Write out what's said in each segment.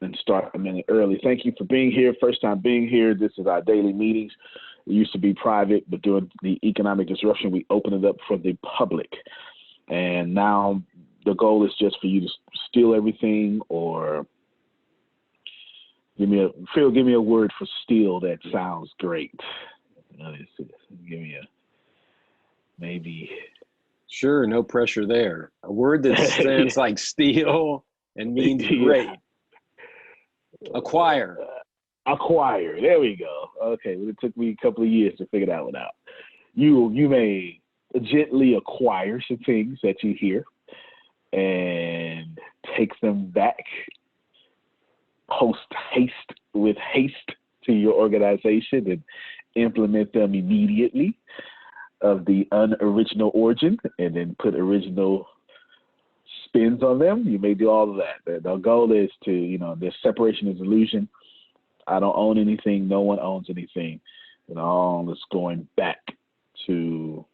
and start a minute early. Thank you for being here. First time being here. This is our daily meetings. It used to be private, but during the economic disruption, we opened it up for the public. And now the goal is just for you to steal everything, or give me a word for steal that sounds great. Give me a maybe. Sure, no pressure there. A word that sounds like steal and means great. Acquire. Acquire. There we go. Okay, well, it took me a couple of years to figure that one out. You may gently acquire some things that you hear and take them back with haste to your organization and implement them immediately of the unoriginal origin, and then put original spins on them. You may do all of that. The goal is to, there's separation is illusion. I don't own anything. No one owns anything. All is going back to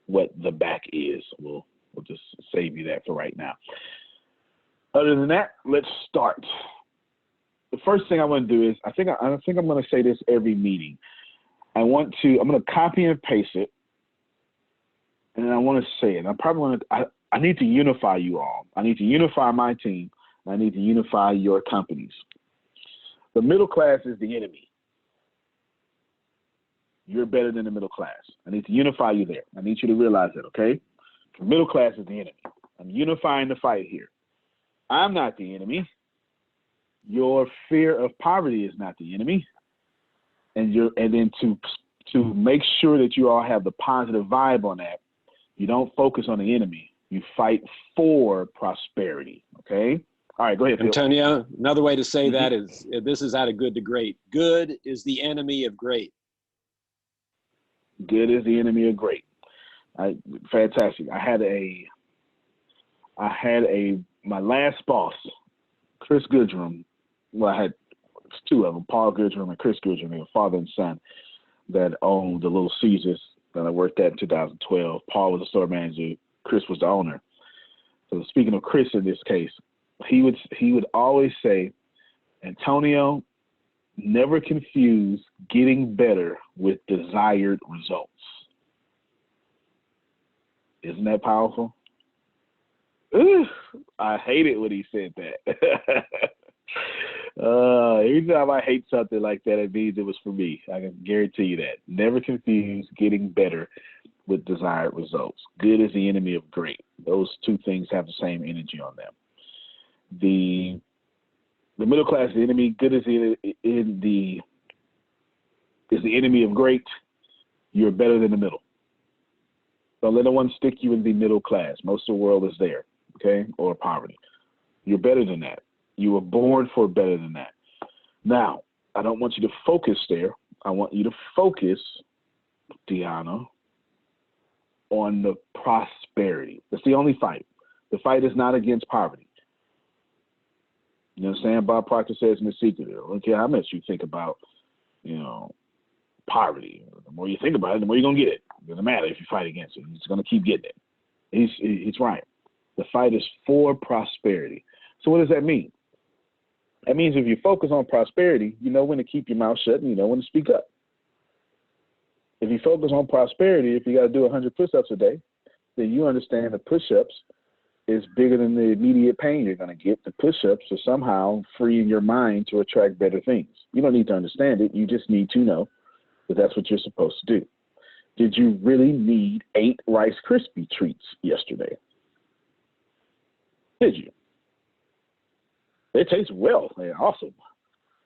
what the back is. We'll just save you that for right now. Other than that, let's start. The first thing I want to do is, I think I'm going to say this every meeting. I'm going to copy and paste it, and I want to say it. I need to unify you all. I need to unify my team, and I need to unify your companies. The middle class is the enemy. You're better than the middle class. I need to unify you there. I need you to realize that, okay? The middle class is the enemy. I'm unifying the fight here. I'm not the enemy. Your fear of poverty is not the enemy. And then to make sure that you all have the positive vibe on that, you don't focus on the enemy. You fight for prosperity, okay? All right, go ahead, Phil. Antonio, another way to say that is, this is out of good to great. Good is the enemy of great. Good is the enemy of great. Fantastic. My last boss, Chris Goodrum. Well, I had two of them, Paul Goodrum and Chris Goodrum. They were father and son that owned the Little Caesars that I worked at in 2012. Paul was the store manager. Chris was the owner. So speaking of Chris in this case, he would always say, Antonio, never confuse getting better with desired results. Isn't that powerful? Ooh, I hate it when he said that. Every time I hate something like that, it means it was for me. I can guarantee you that. Never confuse getting better with desired results. Good is the enemy of great. Those two things have the same energy on them. The middle class is the enemy. Good is the enemy of great. You're better than the middle. Don't let no one stick you in the middle class. Most of the world is there, okay, or poverty. You're better than that. You were born for better than that. Now, I don't want you to focus there. I want you to focus, Deanna, on the prosperity. That's the only fight. The fight is not against poverty. You know what I'm saying? Bob Proctor says in The Secret, I don't care how much you think about, poverty. The more you think about it, the more you're going to get it. It doesn't matter if you fight against it. You're just going to keep getting it. He's right. The fight is for prosperity. So what does that mean? That means if you focus on prosperity, you know when to keep your mouth shut and you know when to speak up. If you focus on prosperity, if you got to do 100 push-ups a day, then you understand the push-ups is bigger than the immediate pain you're going to get. The push-ups are somehow freeing your mind to attract better things. You don't need to understand it. You just need to know that that's what you're supposed to do. Did you really need 8 Rice Krispie treats yesterday? Did you? They taste well. They're awesome.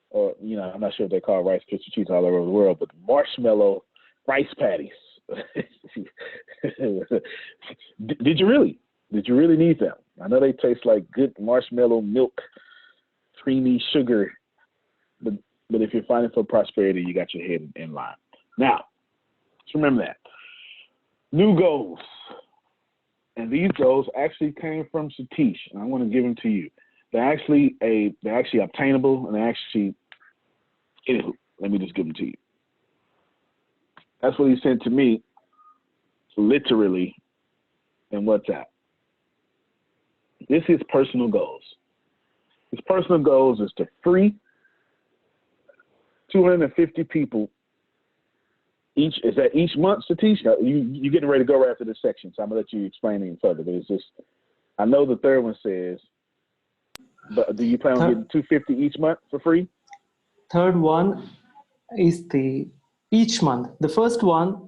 Or, I'm not sure if they call Rice Krispie treats all over the world, but marshmallow rice patties. Did you really? Did you really need them? I know they taste like good marshmallow milk, creamy sugar, but if you're fighting for prosperity, you got your head in line. Now, just remember that. New goals. And these goals actually came from Satish, and I want to give them to you. They're actually obtainable, and anywho, let me just give them to you. That's what he sent to me, literally, in WhatsApp. This is personal goals. His personal goals is to free 250 people each. Is that each month, Satish? You getting ready to go right after this section, so I'm gonna let you explain it further. But it's just, I know the third one says, but do you plan on getting 250 each month for free? Third one is the each month. The first one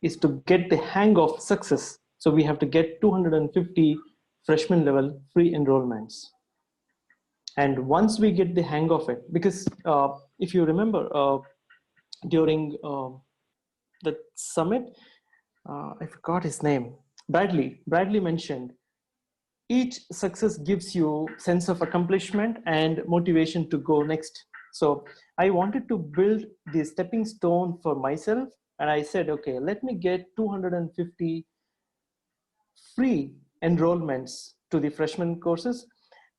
is to get the hang of success. So we have to get 250 freshman level free enrollments. And once we get the hang of it, because if you remember during the summit, I forgot his name, Bradley mentioned, each success gives you sense of accomplishment and motivation to go next. So I wanted to build the stepping stone for myself. And I said, okay, let me get 250 free enrollments to the freshman courses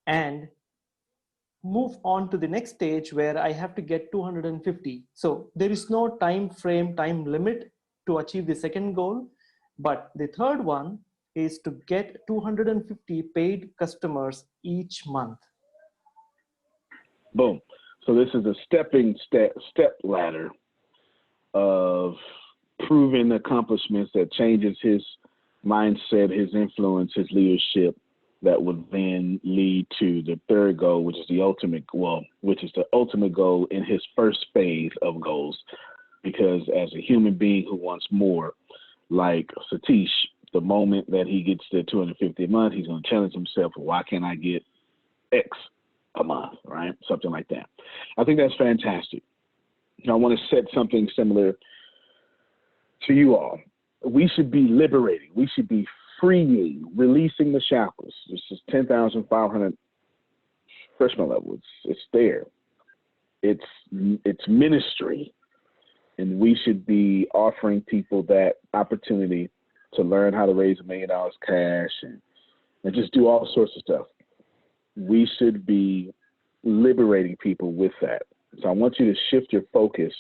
and move on to the next stage where I have to get 250. So there is no time frame, time limit to achieve the second goal. But the third one is to get 250 paid customers each month. Boom. So this is a step ladder of proven accomplishments that changes his mindset, his influence, his leadership, that would then lead to the third goal, which is the ultimate goal in his first phase of goals. Because as a human being who wants more, like Satish, the moment that he gets to 250 a month, he's going to challenge himself, why can't I get X a month, right? Something like that. I think that's fantastic. I want to set something similar to you all. We should be liberating. We should be freeing, releasing the shackles. This is 10,500 freshman level. It's there. It's ministry. And we should be offering people that opportunity to learn how to raise $1 million cash and just do all sorts of stuff. We should be liberating people with that. So I want you to shift your focus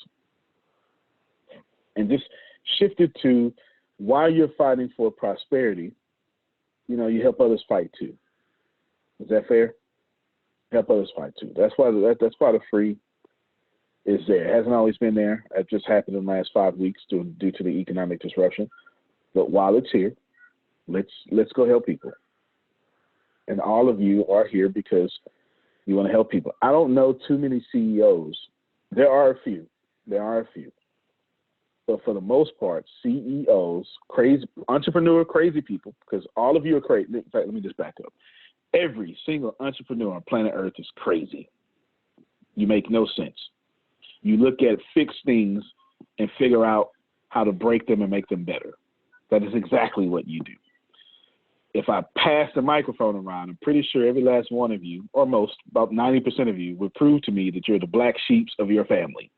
and just shift it to, while you're fighting for prosperity, you help others fight too. Is that fair? Help others fight too. That's why the free is there. It hasn't always been there. It just happened in the last 5 weeks due to the economic disruption. But while it's here, let's go help people. And all of you are here because you want to help people. I don't know too many CEOs. There are a few. But for the most part, CEOs, crazy entrepreneur, crazy people, because all of you are crazy. In fact, let me just back up. Every single entrepreneur on planet Earth is crazy. You make no sense. You look at fixed things and figure out how to break them and make them better. That is exactly what you do. If I pass the microphone around, I'm pretty sure every last one of you, or most, about 90% of you, would prove to me that you're the black sheeps of your family.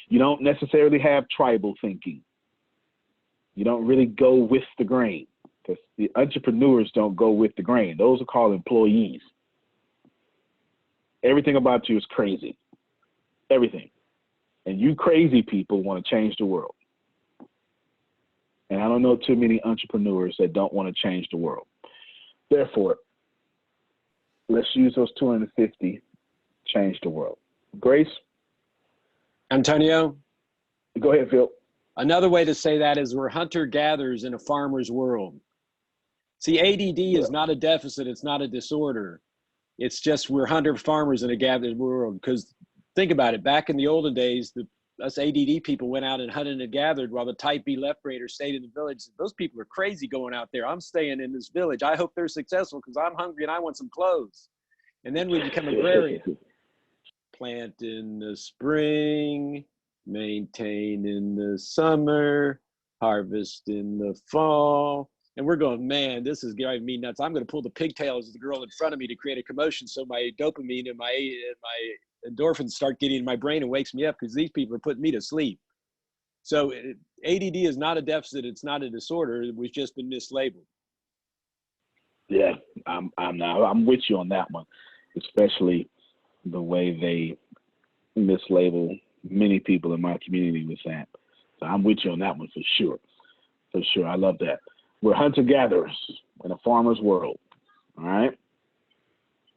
You don't necessarily have tribal thinking. You don't really go with the grain, because the entrepreneurs don't go with the grain. Those are called employees. Everything about you is crazy. Everything. And you crazy people want to change the world. And I don't know too many entrepreneurs that don't want to change the world. Therefore, let's use those 250, change the world. Grace? Antonio? Go ahead, Phil. Another way to say that is we're hunter-gatherers in a farmer's world. See, ADD is not a deficit. It's not a disorder. It's just we're hunter-farmers in a gathered world. Because think about it. Back in the olden days, us ADD people went out and hunted and gathered while the type B left brainers stayed in the village. Those people are crazy going out there. I'm staying in this village. I hope they're successful because I'm hungry and I want some clothes. And then we become agrarian. Plant in the spring, maintain in the summer, harvest in the fall. And we're going, man, this is driving me nuts. I'm going to pull the pigtails of the girl in front of me to create a commotion so my dopamine and my endorphins start getting in my brain and wakes me up because these people are putting me to sleep. So ADD is not a deficit. It's not a disorder. It was just been mislabeled. Yeah, I'm with you on that one, especially the way they mislabel many people in my community with that. So I'm with you on that one for sure. For sure. I love that. We're hunter-gatherers in a farmer's world. All right?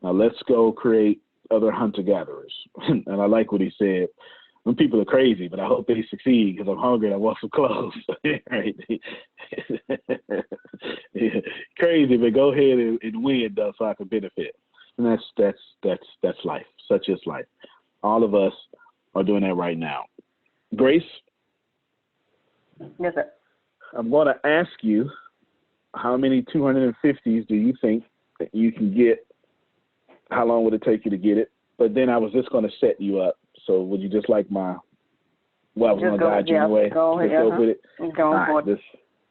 Now let's go create other hunter-gatherers. And I like what he said. Some people are crazy, but I hope they succeed because I'm hungry and I want some clothes. Right? Crazy, but go ahead and win though, so I can benefit. And that's life. Such is life. All of us are doing that right now. Grace? Yes, sir. I'm going to ask you, how many 250s do you think that you can get? How long would it take you to get it? But then I was just going to set you up. So would you just like I was going to guide you anyway. Go ahead. Let's go with it. Go for it.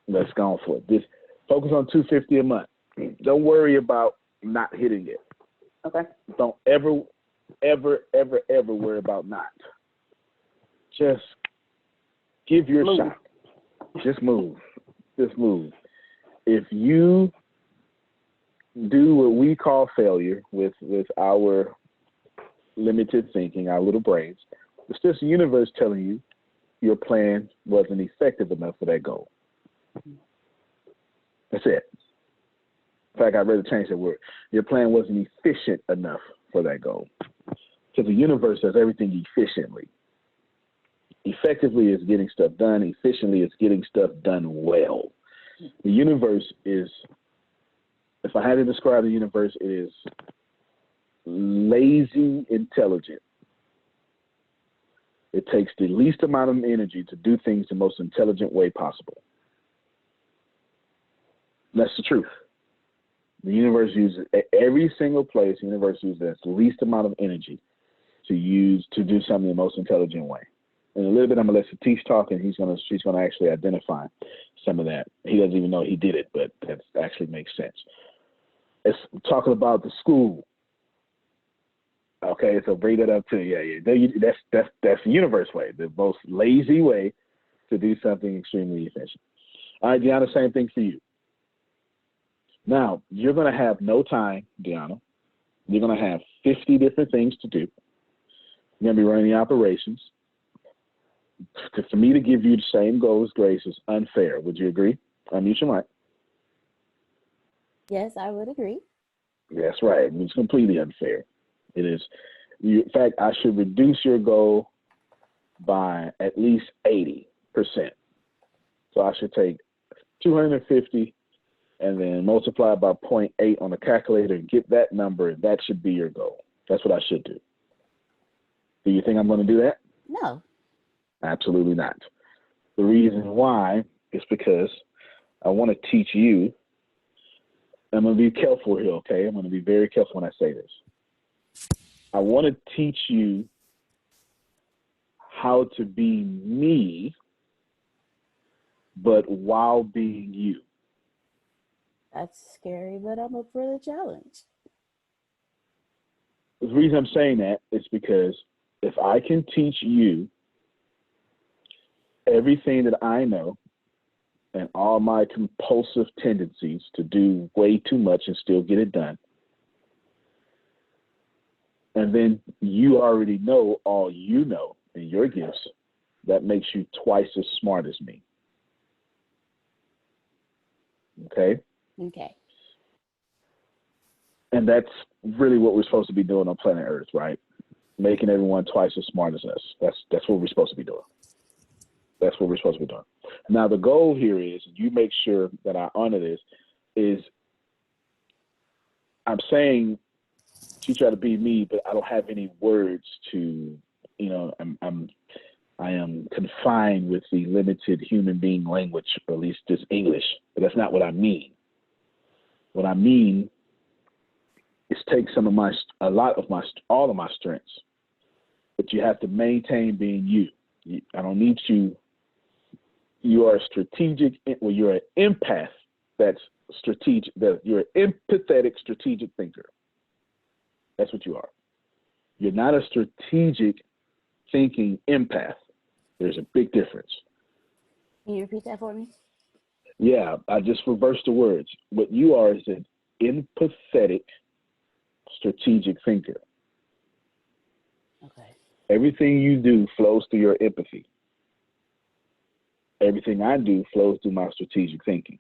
Let's go for it. Just focus on 250 a month. Don't worry about not hitting it. Okay. Don't ever worry about not. Just give your shot. Just move. Just move. If you do what we call failure with our limited thinking, our little brains, it's just the universe telling you your plan wasn't effective enough for that goal. That's it. In fact, I'd rather change that word. Your plan wasn't efficient enough for that goal. Because the universe does everything efficiently. Effectively is getting stuff done. Efficiently is getting stuff done well. The universe is, if I had to describe the universe, it is lazy intelligent. It takes the least amount of energy to do things the most intelligent way possible. That's the truth. The universe uses, every single place, the universe uses the least amount of energy to do something the most intelligent way. In a little bit, I'm gonna let Satish talk, and she's gonna actually identify some of that. He doesn't even know he did it, but that actually makes sense. It's talking about the school. Okay, so bring that up too. Yeah. That's the universe way, the most lazy way to do something extremely efficient. All right, Deanna, same thing for you. Now, you're gonna have no time, Deanna. You're gonna have 50 different things to do. You're gonna be running the operations. For me to give you the same goal as Grace is unfair. Would you agree? Unmute your mic. Yes, I would agree. That's right. It's completely unfair. It is. In fact, I should reduce your goal by at least 80%. So I should take 250 and then multiply by 0.8 on the calculator and get that number, and that should be your goal. That's what I should do. Do you think I'm going to do that? No. Absolutely not. The reason why is because I want to teach you. I'm going to be careful here, okay? I'm going to be very careful when I say this. I want to teach you how to be me, but while being you. That's scary, but I'm up for the challenge. The reason I'm saying that is because if I can teach you everything that I know and all my compulsive tendencies to do way too much and still get it done, and then you already know all you know in your gifts, that makes you twice as smart as me. Okay? Okay. And that's really what we're supposed to be doing on planet Earth, right? Making everyone twice as smart as us. That's what we're supposed to be doing. That's what we're supposed to be doing. Now, the goal here is, you make sure that I honor this, is I'm saying you try to be me, but I don't have any words to, I am confined with the limited human being language, or at least just English, but that's not what I mean. What I mean is take all of my strengths, but you have to maintain being you. I don't need you. You are strategic. Well, you're an empath. That's strategic. You're an empathetic, strategic thinker. That's what you are. You're not a strategic thinking empath. There's a big difference. Can you repeat that for me? Yeah, I just reversed the words. What you are is an empathetic, strategic thinker. Okay. Everything you do flows through your empathy. Everything I do flows through my strategic thinking.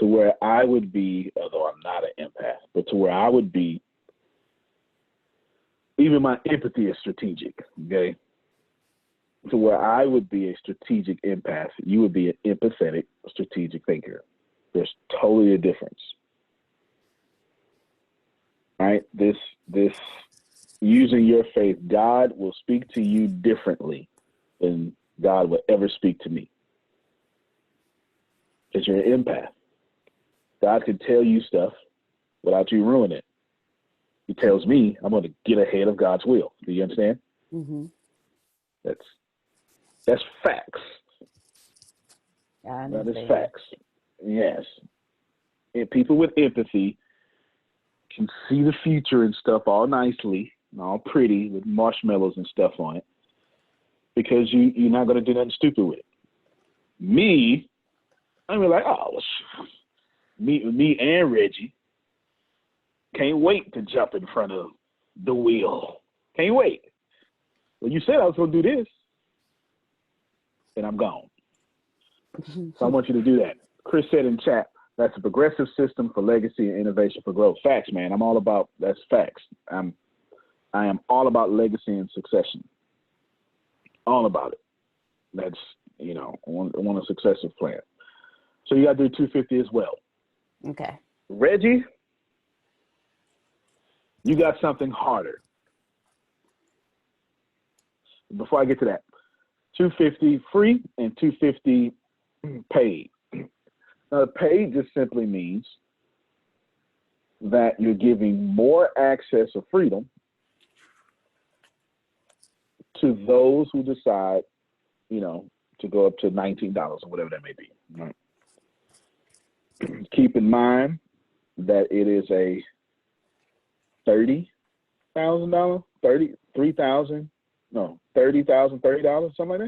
to where I would be, although I'm not an empath, but to where I would be, even my empathy is strategic, okay? To where I would be a strategic empath, you would be an empathetic strategic thinker. There's totally a difference. Right? This using your faith, God will speak to you differently than God would ever speak to me. Because you're an empath. God can tell you stuff without you ruining it. He tells me I'm going to get ahead of God's will. Do you understand? Mm-hmm. That's facts. I That is understand. facts. Yes. And people with empathy can see the future and stuff all nicely and all pretty with marshmallows and stuff on it because you're not going to do nothing stupid with it. Me, I'm like, oh, me and Reggie can't wait to jump in front of the wheel. Can't wait. Well, you said I was going to do this, and I'm gone. So I want you to do that. Chris said in chat, that's a progressive system for legacy and innovation for growth. Facts, man. I'm all about, that's facts. I am all about legacy and succession. All about it. That's, I want a successive plan. So you got to do 250 as well. Okay. Reggie, you got something harder. Before I get to that, 250 free and 250 paid. Now, paid just simply means that you're giving more access or freedom to those who decide, to go up to $19 or whatever that may be. Right? Keep in mind that it is a $30,000, $30,000, something like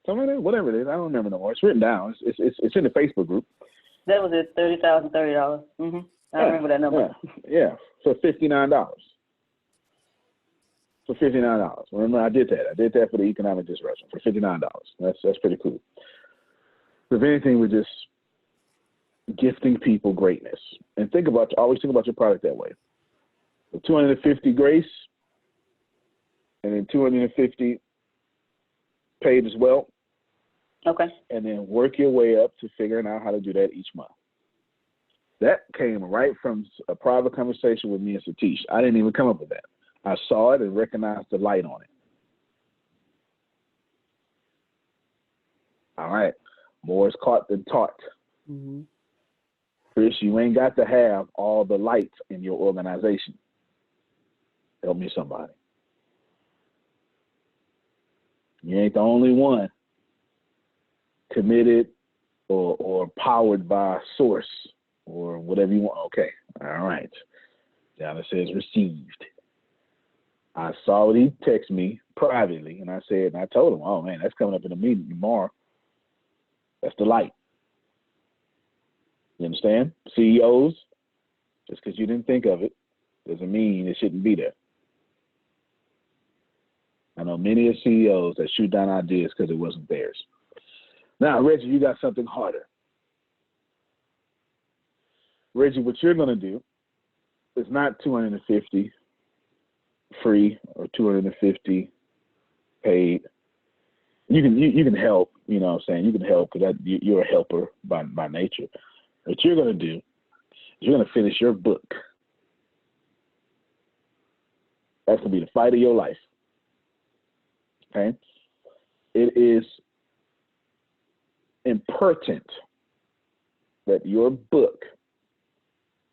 that, whatever it is. I don't remember no more. It's written down. It's in the Facebook group. That was it, $30,000. Mm-hmm. I remember that number. Yeah, for $59. For $59. Remember, I did that. I did that for the economic disruption for $59. That's pretty cool. If anything, we're just gifting people greatness. And always think about your product that way. The 250 grace, and then 250 paid as well. Okay. And then work your way up to figuring out how to do that each month. That came right from a private conversation with me and Satish. I didn't even come up with that. I saw it and recognized the light on it. All right. More is caught than taught. Mm-hmm. Chris, you ain't got to have all the lights in your organization. Help me somebody. You ain't the only one committed or powered by source or whatever you want. Okay. All right. Down it says received. I saw what he texted me privately, and I told him, oh man, that's coming up in a meeting tomorrow. That's the light. You understand? CEOs, just because you didn't think of it doesn't mean it shouldn't be there. I know many CEOs that shoot down ideas because it wasn't theirs. Now, Reggie, you got something harder. Reggie, what you're going to do is not 250 free or 250 paid. You can help, you know what I'm saying? You can help because you're a helper by nature. What you're going to do is you're going to finish your book. That's going to be the fight of your life. Okay? It is important that your book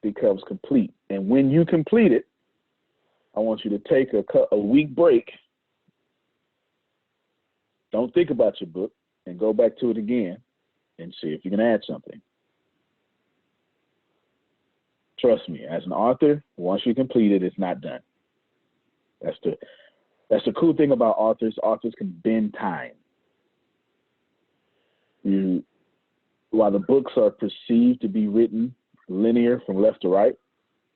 becomes complete. And when you complete it, I want you to take a week break. Don't think about your book and go back to it again and see if you can add something. Trust me, as an author, once you complete it, it's not done. That's the cool thing about authors. Authors can bend time. While the books are perceived to be written linear from left to right,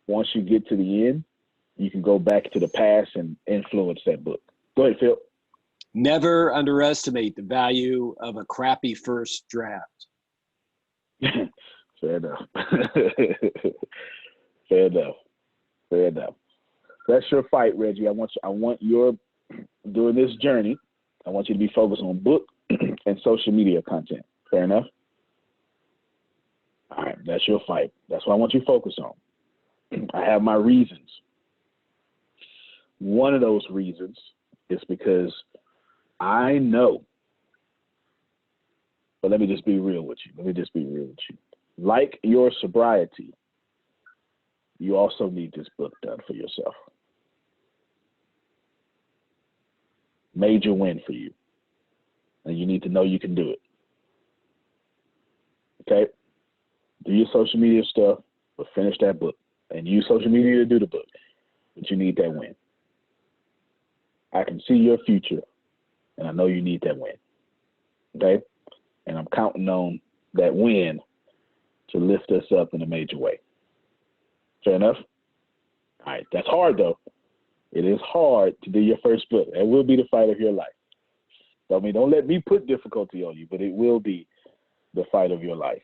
once you get to the end, you can go back to the past and influence that book. Go ahead, Phil. Never underestimate the value of a crappy first draft. Fair enough. Fair enough. Fair enough. That's your fight, Reggie. I want your during this journey, I want you to be focused on book and social media content. Fair enough? All right, that's your fight. That's what I want you to focus on. I have my reasons. One of those reasons is because I know, but let me just be real with you. Like your sobriety, you also need this book done for yourself. Major win for you. And you need to know you can do it. Okay? Do your social media stuff, but finish that book. And use social media to do the book. But you need that win. I can see your future, and I know you need that win. Okay? And I'm counting on that win to lift us up in a major way. Fair enough? All right. That's hard, though. It is hard to do your first book. It will be the fight of your life. So, I mean, don't let me put difficulty on you, but it will be the fight of your life.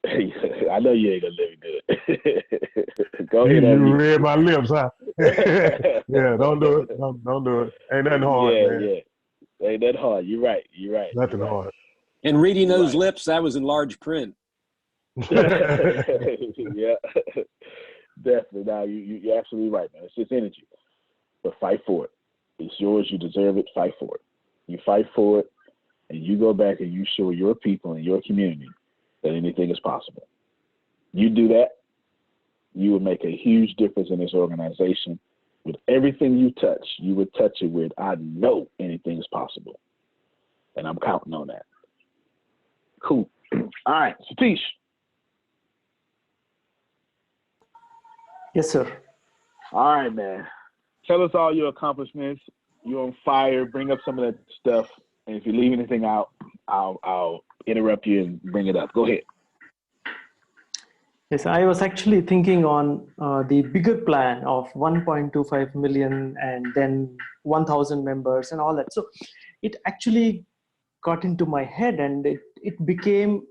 I know you ain't gonna live good. Go ahead. You read my lips, huh? Yeah, don't do it. Don't do it. Ain't nothing hard, man. Yeah. Ain't that hard. You're right. Nothing hard. And reading those lips, that was in large print. Yeah. Definitely. Now you're absolutely right, man. It's just energy. But fight for it. It's yours. You deserve it. Fight for it. You fight for it, and you go back and you show your people and your community that anything is possible. You do that, you would make a huge difference in this organization. With everything you touch, you would touch it with, I know anything is possible. And I'm counting on that. Cool. All right, Satish. Yes, sir. All right, man. Tell us all your accomplishments. You're on fire. Bring up some of that stuff. And if you leave anything out, I'll interrupt you and bring it up. Go ahead. Yes, I was actually thinking on the bigger plan of 1.25 million and then 1,000 members and all that. So it actually got into my head, and it became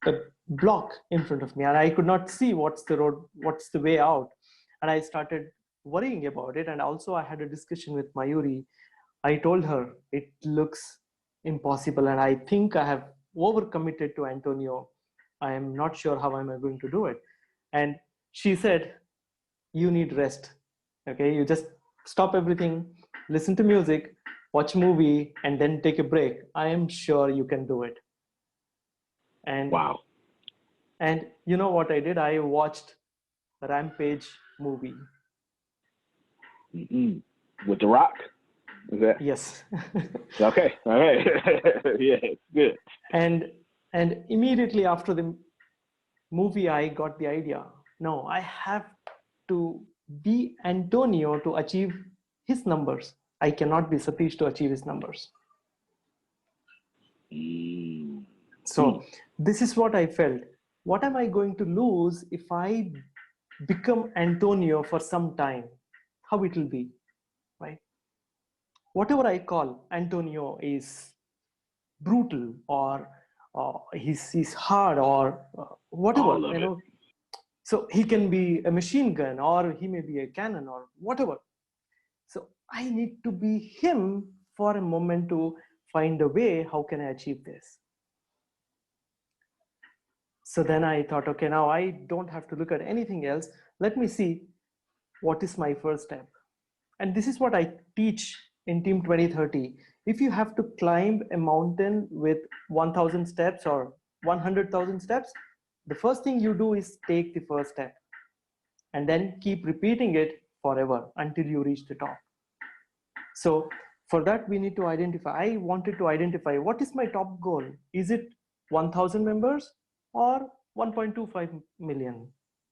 a block in front of me, and I could not see what's the way out. And I started worrying about it. And also I had a discussion with Mayuri. I told her it looks impossible, and I think I have overcommitted to Antonio. I am not sure how am I going to do it. And she said, you need rest. Okay, you just stop everything, listen to music, watch a movie, and then take a break. I am sure you can do it. And wow. And you know what I did? I watched Rampage movie. Mm-hmm. With The Rock? Is that? Yes. Okay. All right. Yeah, good. And immediately after the movie, I got the idea. No, I have to be Antonio to achieve his numbers. I cannot be Satish to achieve his numbers. So this is what I felt. What am I going to lose if I become Antonio for some time? How it will be, right? Whatever I call Antonio is brutal, or he's hard, or whatever, you know. So he can be a machine gun, or he may be a cannon, or whatever. So I need to be him for a moment to find a way. How can I achieve this? So then I thought, okay, now I don't have to look at anything else. Let me see what is my first step. And this is what I teach in Team 2030. If you have to climb a mountain with 1,000 steps or 100,000 steps, the first thing you do is take the first step, and then keep repeating it forever until you reach the top. So for that, we need to identify. I wanted to identify, what is my top goal? Is it 1,000 members or 1.25 million?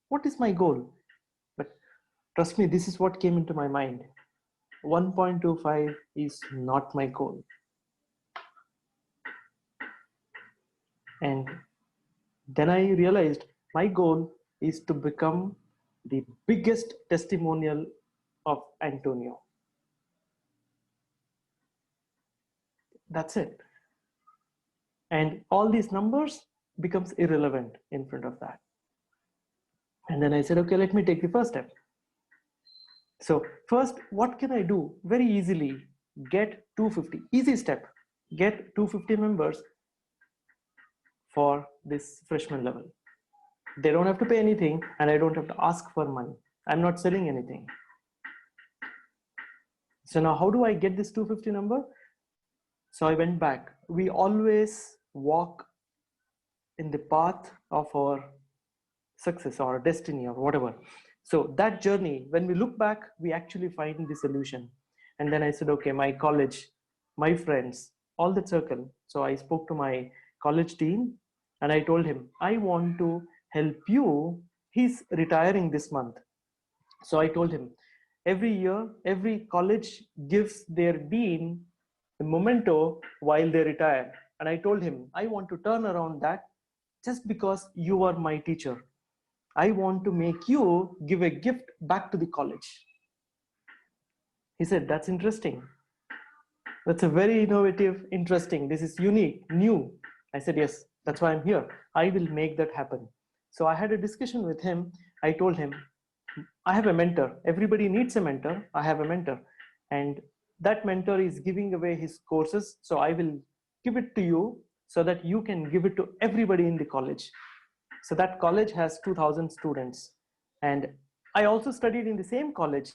What is my goal? But trust me, this is what came into my mind. 1.25 is not my goal. And then I realized my goal is to become the biggest testimonial of Antonio. That's it. And all these numbers, becomes irrelevant in front of that. And then I said, okay, let me take the first step. So first, what can I do? Very easily, get 250. Easy step. Get 250 members for this freshman level. They don't have to pay anything, and I don't have to ask for money. I'm not selling anything. So now how do I get this 250 number? So I went back. We always walk in the path of our success or destiny or whatever. So that journey, when we look back, we actually find the solution. And then I said, okay, my college, my friends, all that circle. So I spoke to my college dean and I told him, I want to help you. He's retiring this month. So I told him, every year, every college gives their dean a memento while they retire. And I told him, I want to turn around that just because you are my teacher. I want to make you give a gift back to the college. He said, that's interesting. That's a very innovative, interesting. This is unique, new. I said, yes, that's why I'm here. I will make that happen. So I had a discussion with him. I told him, I have a mentor. Everybody needs a mentor. I have a mentor. And that mentor is giving away his courses. So I will give it to you so that you can give it to everybody in the college. So that college has 2,000 students. And I also studied in the same college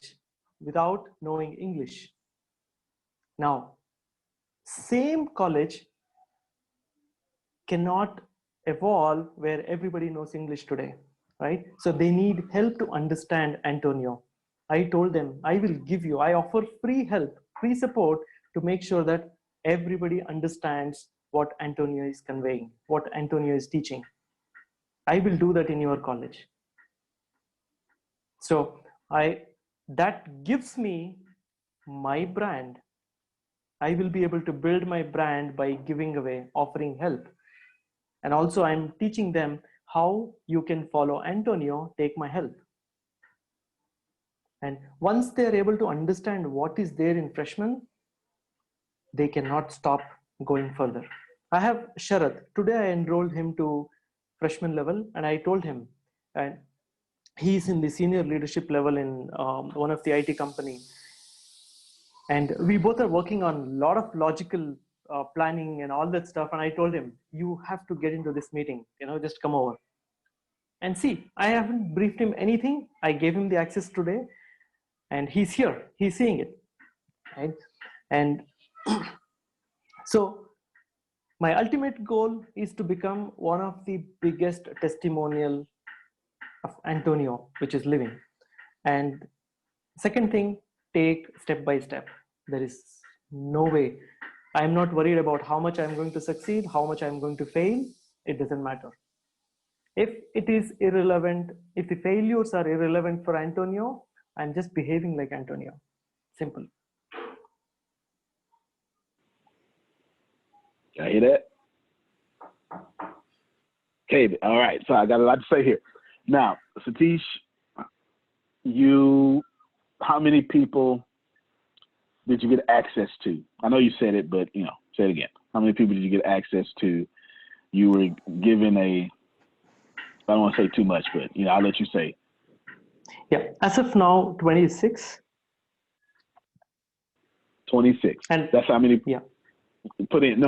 without knowing English. Now, same college cannot evolve where everybody knows English today, right? So they need help to understand Antonio. I told them, I will give you, I offer free help, free support to make sure that everybody understands what Antonio is conveying, what Antonio is teaching. I will do that in your college. So that gives me my brand. I will be able to build my brand by giving away, offering help. And also I'm teaching them how you can follow Antonio, take my help. And once they're able to understand what is there in freshman, they cannot stop going further. I have Sharath. Today I enrolled him to freshman level and I told him, and he's in the senior leadership level in one of the IT company. And we both are working on a lot of logical planning and all that stuff. And I told him, you have to get into this meeting, just come over. And see, I haven't briefed him anything. I gave him the access today and he's here, he's seeing it, right? And so my ultimate goal is to become one of the biggest testimonial of Antonio, which is living. And second thing, take step by step. There is no way. I'm not worried about how much I'm going to succeed, how much I'm going to fail. It doesn't matter. If it is irrelevant, if the failures are irrelevant for Antonio, I'm just behaving like Antonio. Simple. I hear that? Okay, all right. So I got a lot to say here. Now, Satish, how many people did you get access to? I know you said it, but say it again. How many people did you get access to? You were given I don't want to say too much, but I'll let you say. Yeah, as of now, 26. 26. And that's how many. Yeah. Put in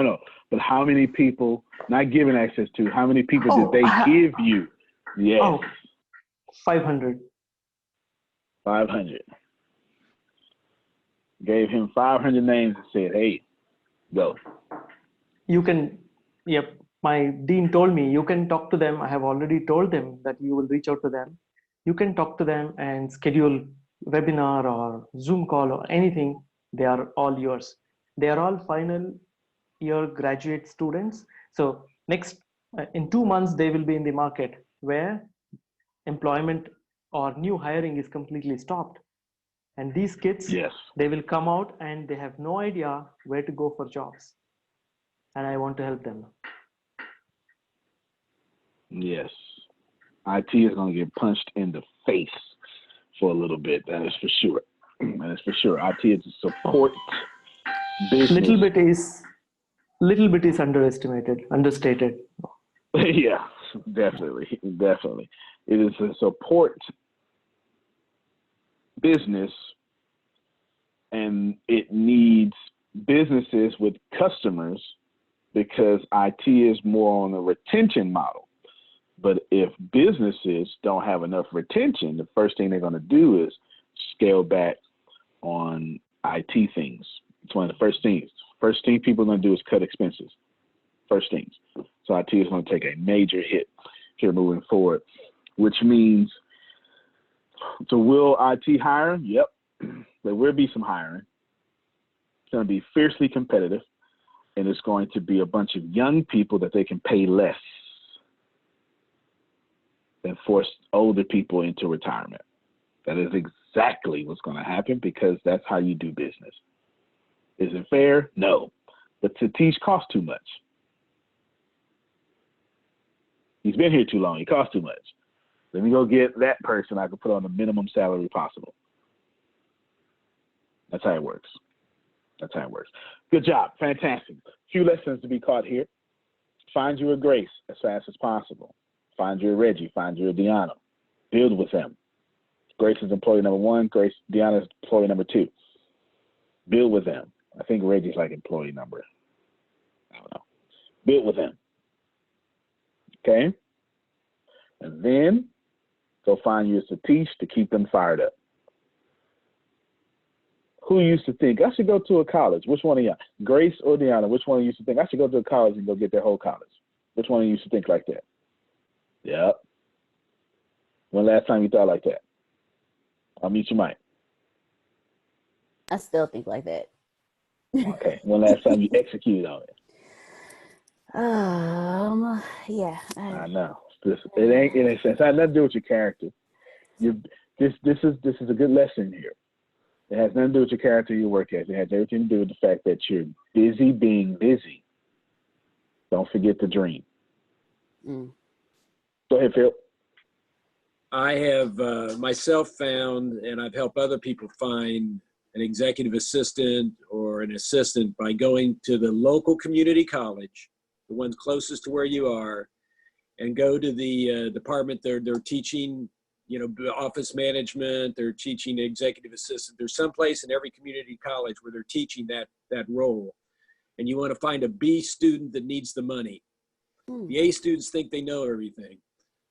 but how many people not given access to? How many people did they give you? Yes. Oh, 500. 500. Gave him 500 names and said, "Hey, go." You can. Yep. My dean told me you can talk to them. I have already told them that you will reach out to them. You can talk to them and schedule webinar or Zoom call or anything. They are all yours. They are all final year graduate students. So next, in 2 months, they will be in the market where employment or new hiring is completely stopped. And these kids, yes, they will come out and they have no idea where to go for jobs. And I want to help them. Yes. IT is going to get punched in the face for a little bit. That is for sure. That is for sure. IT is a support business. Little bit is understated. Yeah, definitely. Definitely. It is a support business, and it needs businesses with customers because IT is more on a retention model. But if businesses don't have enough retention, the first thing they're going to do is scale back on IT things. It's one of the first things. First thing people are going to do is cut expenses. First things. So IT is going to take a major hit here moving forward, which means, so will IT hire? Yep. There will be some hiring. It's going to be fiercely competitive, and it's going to be a bunch of young people that they can pay less and force older people into retirement. That is exactly what's going to happen because that's how you do business. Is it fair? No. But to teach costs too much. He's been here too long. He costs too much. Let me go get that person I can put on the minimum salary possible. That's how it works. That's how it works. Good job. Fantastic. Few lessons to be caught here. Find you a Grace as fast as possible. Find you a Reggie. Find you a Deanna. Build with them. Grace is employee number 1. Deanna is employee number 2. Build with them. I think Reggie's like employee number. I don't know. Build with them. Okay? And then go find you a Satish to keep them fired up. Who used to think, I should go to a college? Which one of y'all? Grace or Deanna? Which one of you used to think, I should go to a college and go get their whole college? Which one of you used to think like that? Yep. When last time you thought like that? I'll mute your mic. I still think like that. Okay. When last time you executed on it? Yeah. I know. It ain't sense. It has nothing to do with your character. This is a good lesson here. It has nothing to do with your character, your work ethic. It has everything to do with the fact that you're busy being busy. Don't forget the dream. Go ahead, Phil. I have myself found, and I've helped other people find an executive assistant or an assistant by going to the local community college, the ones closest to where you are, and go to the department they're teaching, office management, they're teaching executive assistant. There's some place in every community college where they're teaching that role. And you want to find a B student that needs the money. The A students think they know everything.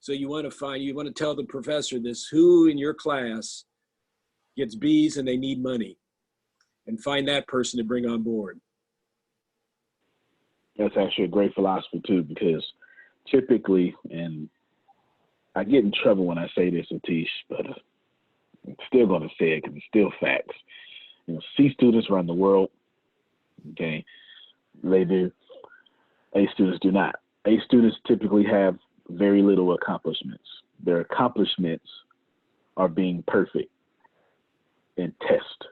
So you want to tell the professor this, who in your class gets B's and they need money, and find that person to bring on board. That's actually a great philosophy too, because typically, and I get in trouble when I say this, Atish, but I'm still going to say it because it's still facts. C students run the world. Okay, they do. A students do not. A students typically have very little accomplishments. Their accomplishments are being perfect in test.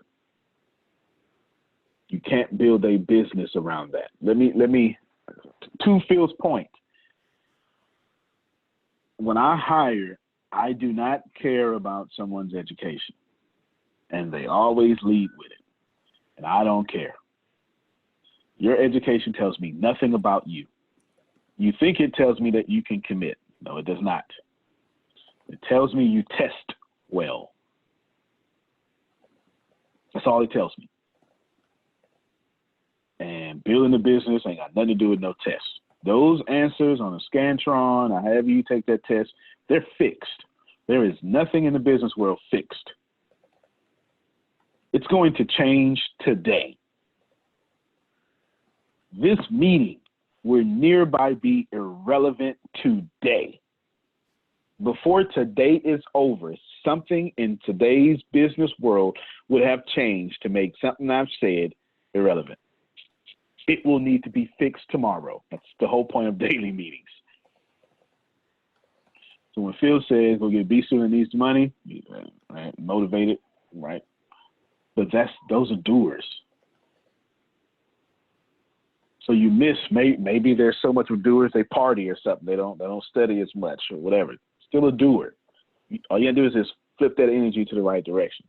You can't build a business around that. Let me to Phil's point. When I hire, I do not care about someone's education, and they always lead with it, and I don't care. Your education tells me nothing about you. You think it tells me that you can commit. No, it does not. It tells me you test well. That's all it tells me. And building a business ain't got nothing to do with no tests. Those answers on a Scantron or however you take that test, they're fixed. There is nothing in the business world fixed. It's going to change today. This meeting will nearby be irrelevant today. Before today is over, something in today's business world would have changed to make something I've said irrelevant. It will need to be fixed tomorrow. That's the whole point of daily meetings. So when Phil says, go get a B student needs the money, right, motivated, right? But those are doers. So you miss, maybe there's so much with doers, they party or something. They don't study as much or whatever. Still a doer. All you gotta do is just flip that energy to the right direction.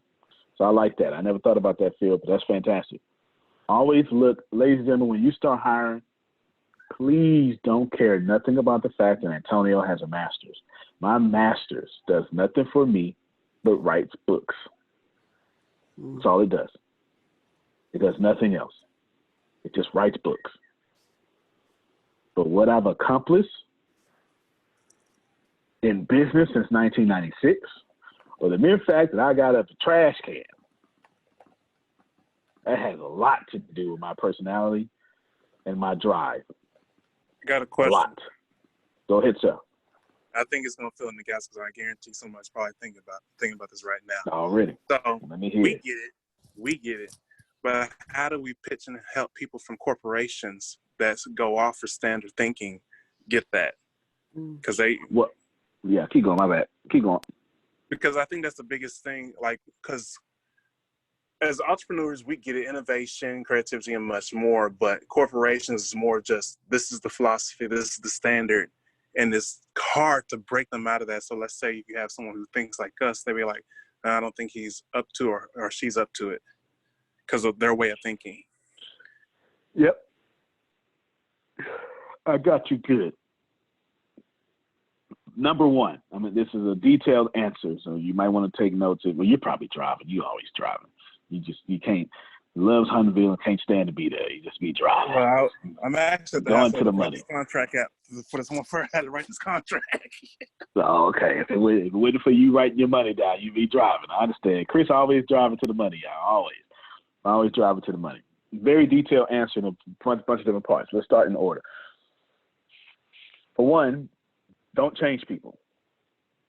So I like that. I never thought about that, Phil, but that's fantastic. Always look, ladies and gentlemen, when you start hiring, please don't care nothing about the fact that Antonio has a master's. My master's does nothing for me but writes books. That's all it does. It does nothing else. It just writes books. But what I've accomplished in business since 1996, or the mere fact that I got up a trash can, that has a lot to do with my personality and my drive. I got a question. A lot. Go ahead, sir. I think it's gonna fill in the gaps because I guarantee somebody's probably thinking about this right now. Already. So Let me hear we it. get it. But how do we pitch and help people from corporations that go off for standard thinking get that? Because What? Yeah, keep going. My bad. Keep going. Because I think that's the biggest thing. Like, because as entrepreneurs, we get it, innovation, creativity, and much more. But corporations is more just, this is the philosophy, this is the standard. And it's hard to break them out of that. So let's say if you have someone who thinks like us, they be like, no, I don't think he's up to or she's up to it because of their way of thinking. Yep. I got you good. Number one, I mean, this is a detailed answer, so you might want to take notes. Well, you're probably driving. You always driving. You can't. Loves Hunterville and can't stand to be there. You just be driving. Well, I'm actually going to the money. Contract out for this one first. I had to write this contract. Oh, okay. If it waiting for you writing your money down, you be driving. I understand. Chris always driving to the money, y'all. Always driving to the money. Very detailed answer in a bunch of different parts. Let's start in order. For one, don't change people.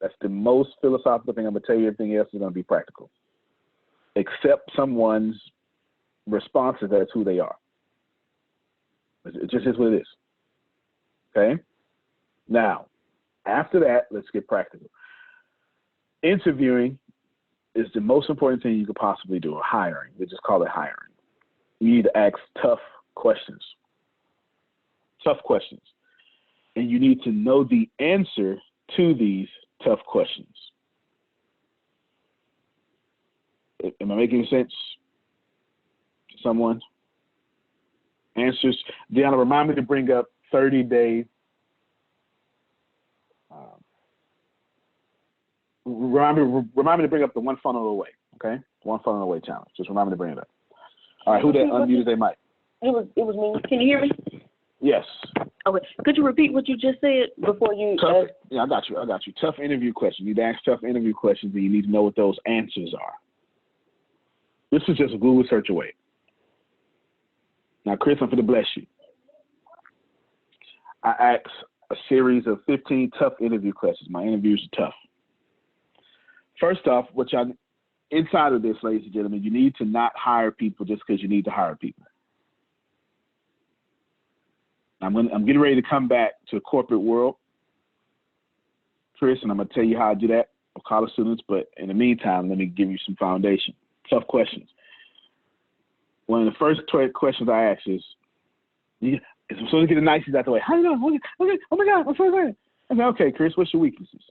That's the most philosophical thing I'm going to tell you. Everything else is going to be practical. Accept someone's responses as who they are. It just is what it is. Okay? Now, after that, let's get practical. Interviewing is the most important thing you could possibly do, or hiring. We just call it hiring. You need to ask tough questions. Tough questions. And you need to know the answer to these tough questions. Am I making sense to someone? Answers. Deanna, remind me to bring up 30 days. Remind me to bring up the one funnel away, okay? One funnel away challenge. Just remind me to bring it up. All right, who that unmuted their mic? It was me. Can you hear me? Yes. Okay. Could you repeat what you just said before you? Yeah, I got you. Tough interview questions. You need to ask tough interview questions, and you need to know what those answers are. This is just a Google search away. Now, Chris, I'm going to bless you. I asked a series of 15 tough interview questions. My interviews are tough. First off, inside of this, ladies and gentlemen, you need to not hire people just because you need to hire people. I'm getting ready to come back to the corporate world, Chris, and I'm going to tell you how I do that with college students. But in the meantime, let me give you some foundation. Tough questions. One of the first questions I ask is, as soon as I get the niceties out the way, how you doing? Okay, oh my God, I'm so excited. I say, okay, Chris, what's your weaknesses?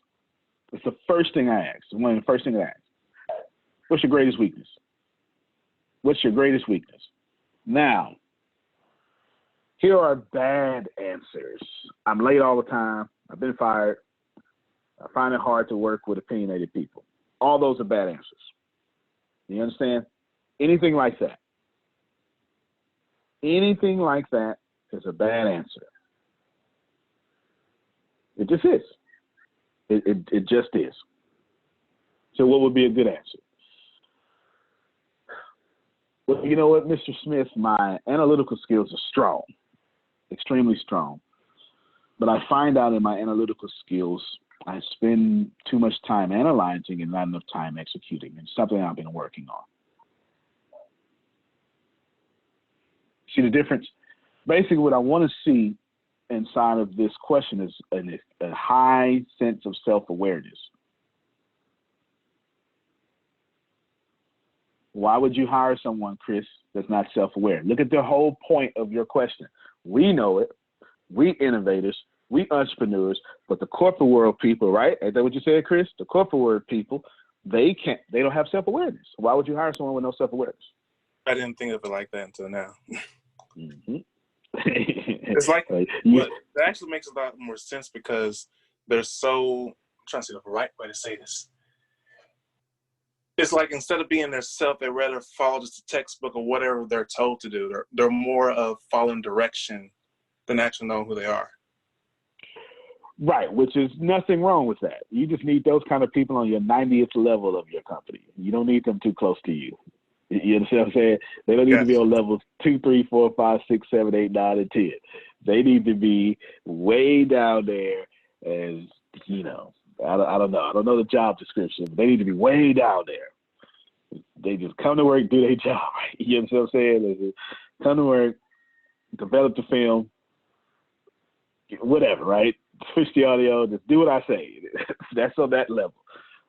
It's the first thing I ask. One of the first things I ask. What's your greatest weakness? What's your greatest weakness? Now, here are bad answers. I'm late all the time. I've been fired. I find it hard to work with opinionated people. All those are bad answers. You understand? Anything like that. Anything like that is a bad answer. It just is. It just is. So what would be a good answer? Well, you know what, Mr. Smith, my analytical skills are strong, extremely strong. But I find out in my analytical skills, I spend too much time analyzing and not enough time executing. It's something I've been working on. See the difference? Basically, what I want to see inside of this question is a high sense of self-awareness. Why would you hire someone, Chris, that's not self-aware? Look at the whole point of your question. We know it. We innovators, we entrepreneurs, but the corporate world people, right? Ain't that what you said, Chris? The corporate world people, they don't have self-awareness. Why would you hire someone with no self-awareness? I didn't think of it like that until now. Mm-hmm. It's like, Like, but that actually makes a lot more sense because they're so, I'm trying to see the right way to say this. It's like instead of being their self, they rather follow just the textbook or whatever they're told to do. They're more of following direction than actually knowing who they are. Right, which is nothing wrong with that. You just need those kind of people on your 90th level of your company. You don't need them too close to you. You understand what I'm saying? They don't need to be on levels 2, 3, 4, 5, 6, 7, 8, 9, and 10. They need to be way down there as, you know, I don't know. I don't know the job description, but they need to be way down there. They just come to work, do their job, right? You understand what I'm saying? They just come to work, develop the film, whatever, right? Switch the audio, just do what I say. That's on that level.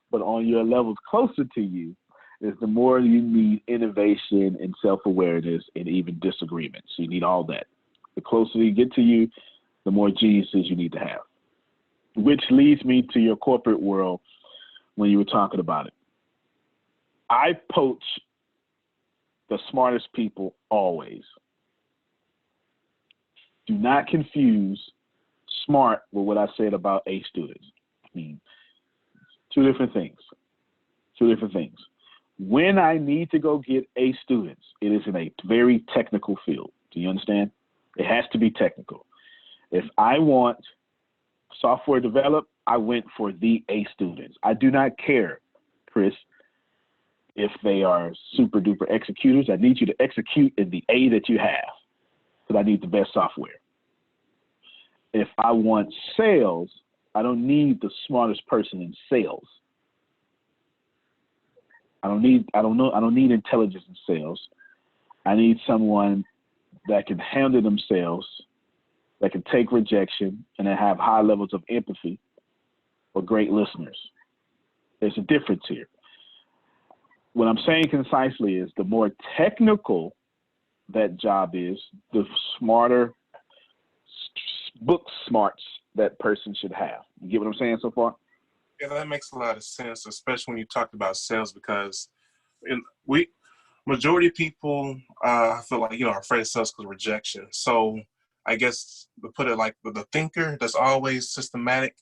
But on your levels closer to you is the more you need innovation and self-awareness and even disagreement. So you need all that. The closer you get to you, the more geniuses you need to have. Which leads me to your corporate world when you were talking about it. I poach the smartest people always. Do not confuse smart with what I said about A students. I mean, two different things. When I need to go get A students, it is in a very technical field. Do you understand? It has to be technical. If I want software developed, I went for the A students. I do not care, Chris, if they are super duper executors. I need you to execute in the A that you have because I need the best software. If I want sales, I don't need the smartest person in sales. I don't need intelligence in sales. I need someone that can handle themselves, that can take rejection, and that have high levels of empathy for great listeners. There's a difference here. What I'm saying concisely is the more technical that job is, the smarter book smarts that person should have. You get what I'm saying so far? Yeah, that makes a lot of sense, especially when you talked about sales, because majority of people, I feel like, are afraid of sales because of rejection. So I guess to put it like the thinker that's always systematic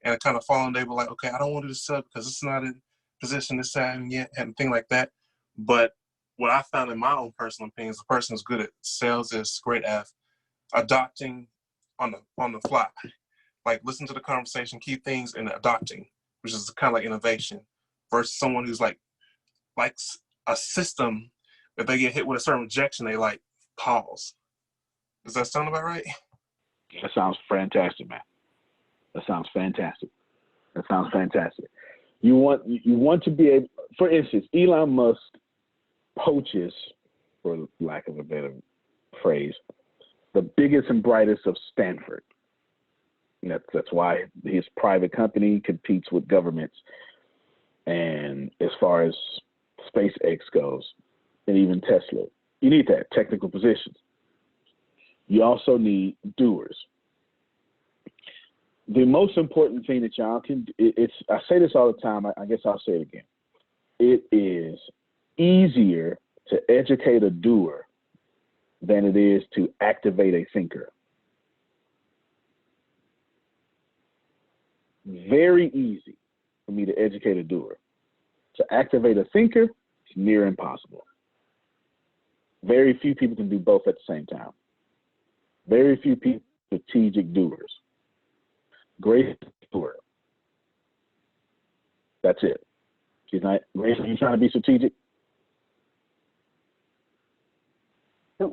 and kind of falling, they were like, okay, I don't want to do sales because it's not a position this and yet and thing like that. But what I found in my own personal opinion is the person who's good at sales is great at adopting on the fly. Like listen to the conversation, keep things and adopting, which is kind of like innovation, versus someone who's like a system. If they get hit with a certain rejection, they like pause. Does that sound about right? That sounds fantastic, man. That sounds fantastic. You want to be able, for instance, Elon Musk poaches, for lack of a better phrase, the biggest and brightest of Stanford. That's why his private company competes with governments. And as far as SpaceX goes, and even Tesla, you need that, technical positions. You also need doers. The most important thing that y'all can, I say this all the time, I guess I'll say it again. It is easier to educate a doer than it is to activate a thinker. Very easy for me to educate a doer. To activate a thinker, it's near impossible. Very few people can do both at the same time. Very few people are strategic doers. Grace doer. That's it. She's not. Grace, are you trying to be strategic?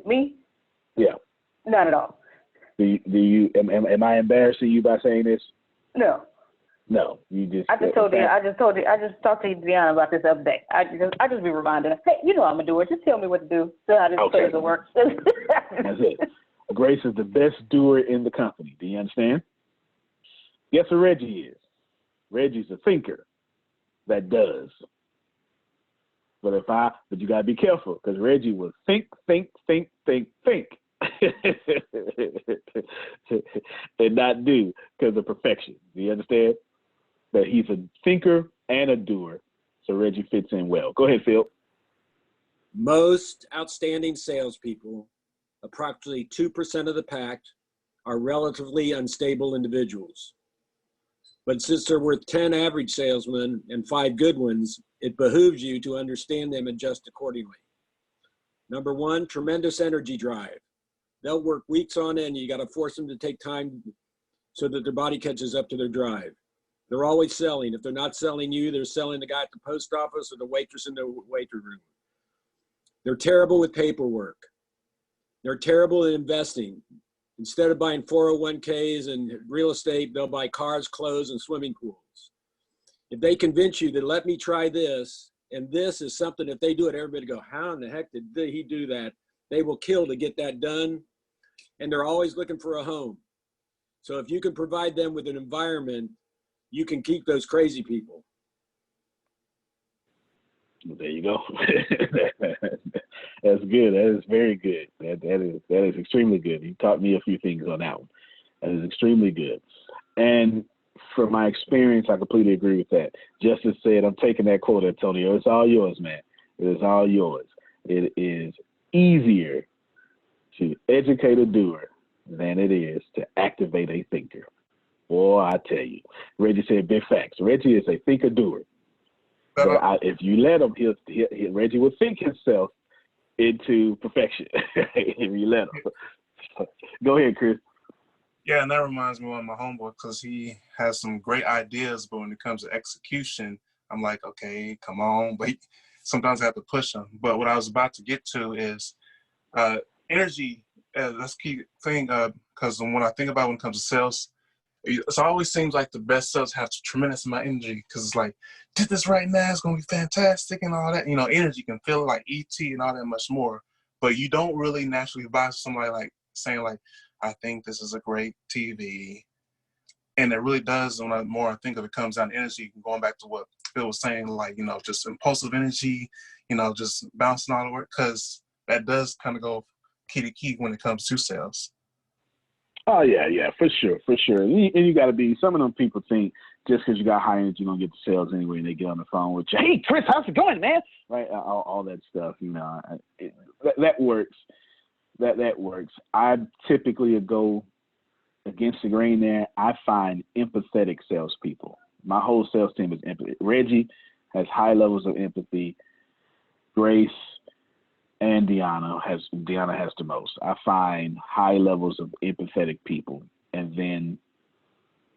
Me? Yeah. Not at all. Am I embarrassing you by saying this? No. No, you just. I just talked to Deanna about this the other day. I just be reminded. Hey, I'm a doer. Just tell me what to do. So how this plays will work. That's it. Grace is the best doer in the company. Do you understand? Guess what Reggie is? Reggie's a thinker that does. But you gotta be careful because Reggie will think, and not do because of perfection. Do you understand? That he's a thinker and a doer, so Reggie fits in well. Go ahead, Phil. Most outstanding salespeople approximately 2% of the pack are relatively unstable individuals. But since they're worth 10 average salesmen and 5 good ones, it behooves you to understand them and adjust accordingly. Number one, tremendous energy drive. They'll work weeks on end. You got to force them to take time so that their body catches up to their drive. They're always selling. If they're not selling you, they're selling the guy at the post office or the waitress in the waiting room. They're terrible with paperwork. They're terrible at investing. Instead of buying 401ks and real estate, they'll buy cars, clothes, and swimming pools. If they convince you that let me try this, and this is something, if they do it, everybody go, how in the heck did he do that? They will kill to get that done. And they're always looking for a home. So if you can provide them with an environment, you can keep those crazy people. There you go. That's good. That is very good. That is extremely good. You taught me a few things on that one. That is extremely good. And from my experience, I completely agree with that. Justice said, I'm taking that quote, Antonio. It's all yours, man. It is all yours. It is easier to educate a doer than it is to activate a thinker. Boy, I tell you. Reggie said big facts. Reggie is a thinker-doer. But if you let him, Reggie will think himself into perfection. If you let him. Go ahead, Chris. Yeah, and that reminds me of my homeboy because he has some great ideas, but when it comes to execution, I'm like, okay, come on. But sometimes I have to push him. But what I was about to get to is energy. That's a key thing because when I think about when it comes to sales, it always seems like the best sales have a tremendous amount of energy because it's like, did this right now, it's going to be fantastic and all that. You know, energy can feel like ET and all that much more. But you don't really naturally buy somebody like saying like, I think this is a great TV. And it really does, when the more I think of it, comes down to energy, going back to what Phil was saying, like, you know, just impulsive energy, you know, just bouncing all the work, because that does kind of go key to key when it comes to sales. Oh, yeah, for sure. And you got to be, some of them people think just because you got high energy, you're going to get the sales anyway, and they get on the phone with you. Hey, Chris, how's it going, man? Right, all that stuff, you know, that works. That works. I typically go against the grain there. I find empathetic salespeople. My whole sales team is empathy. Reggie has high levels of empathy. Grace and Deanna has the most. I find high levels of empathetic people and then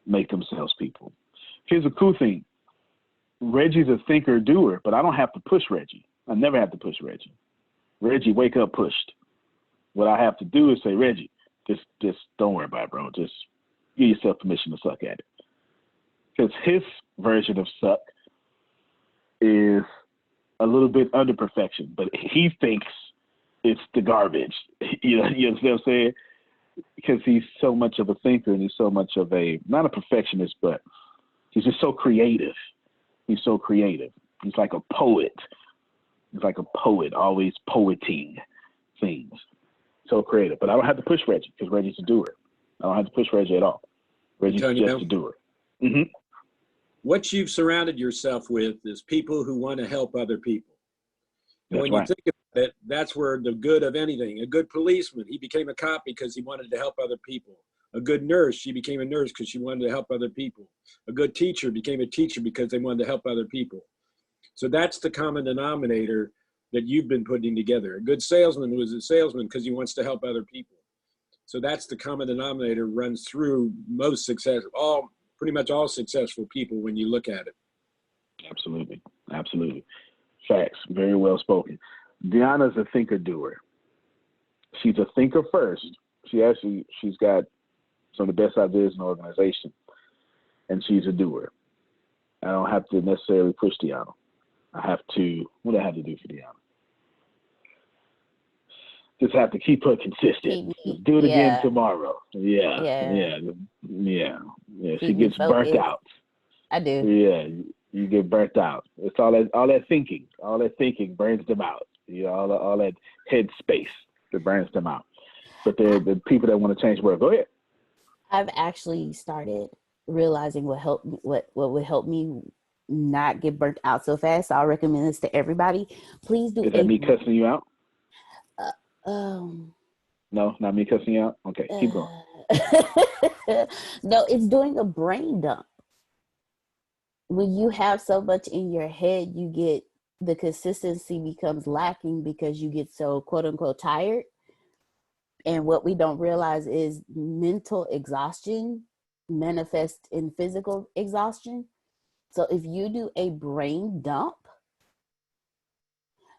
make them salespeople. Here's the cool thing. Reggie's a thinker doer, but I don't have to push Reggie. I never have to push Reggie. Reggie, wake up, pushed. What I have to do is say, Reggie, just don't worry about it, bro. Just give yourself permission to suck at it. Because his version of suck is a little bit under perfection, but he thinks it's the garbage. You understand what I'm saying? Because he's so much of a thinker and he's so much of a, not a perfectionist, but he's just so creative. He's so creative. He's like a poet. He's like a poet, always poeting things. So creative. But I don't have to push Reggie because Reggie's a doer. I don't have to push Reggie at all. Reggie's just a doer. Mm-hmm. What you've surrounded yourself with is people who want to help other people. And when right. you think about it, that's where the good of anything. A good policeman, he became a cop because he wanted to help other people. A good nurse, she became a nurse because she wanted to help other people. A good teacher became a teacher because they wanted to help other people. So that's the common denominator that you've been putting together. A good salesman was a salesman because he wants to help other people. So that's the common denominator runs through pretty much all successful people when you look at it. Absolutely. Facts. Very well spoken. Deanna's a thinker-doer. She's a thinker first. She's got some of the best ideas in the organization, and she's a doer. I don't have to necessarily push Deanna. What do I have to do for Deanna? Just have to keep her consistent. Do it again tomorrow. Yeah. She gets burnt out. I do. Yeah, you get burnt out. It's all that thinking. All that thinking burns them out. You know, all that head space that burns them out. But they're the people that want to change the world. Go ahead. I've actually started realizing what would help me not get burnt out so fast. So I'll recommend this to everybody. Please do. Is that me cussing you out? No, not me cussing you out. Okay, keep going. No, it's doing a brain dump. When you have so much in your head, you get the consistency becomes lacking because you get so quote unquote tired. And what we don't realize is mental exhaustion manifests in physical exhaustion. So if you do a brain dump,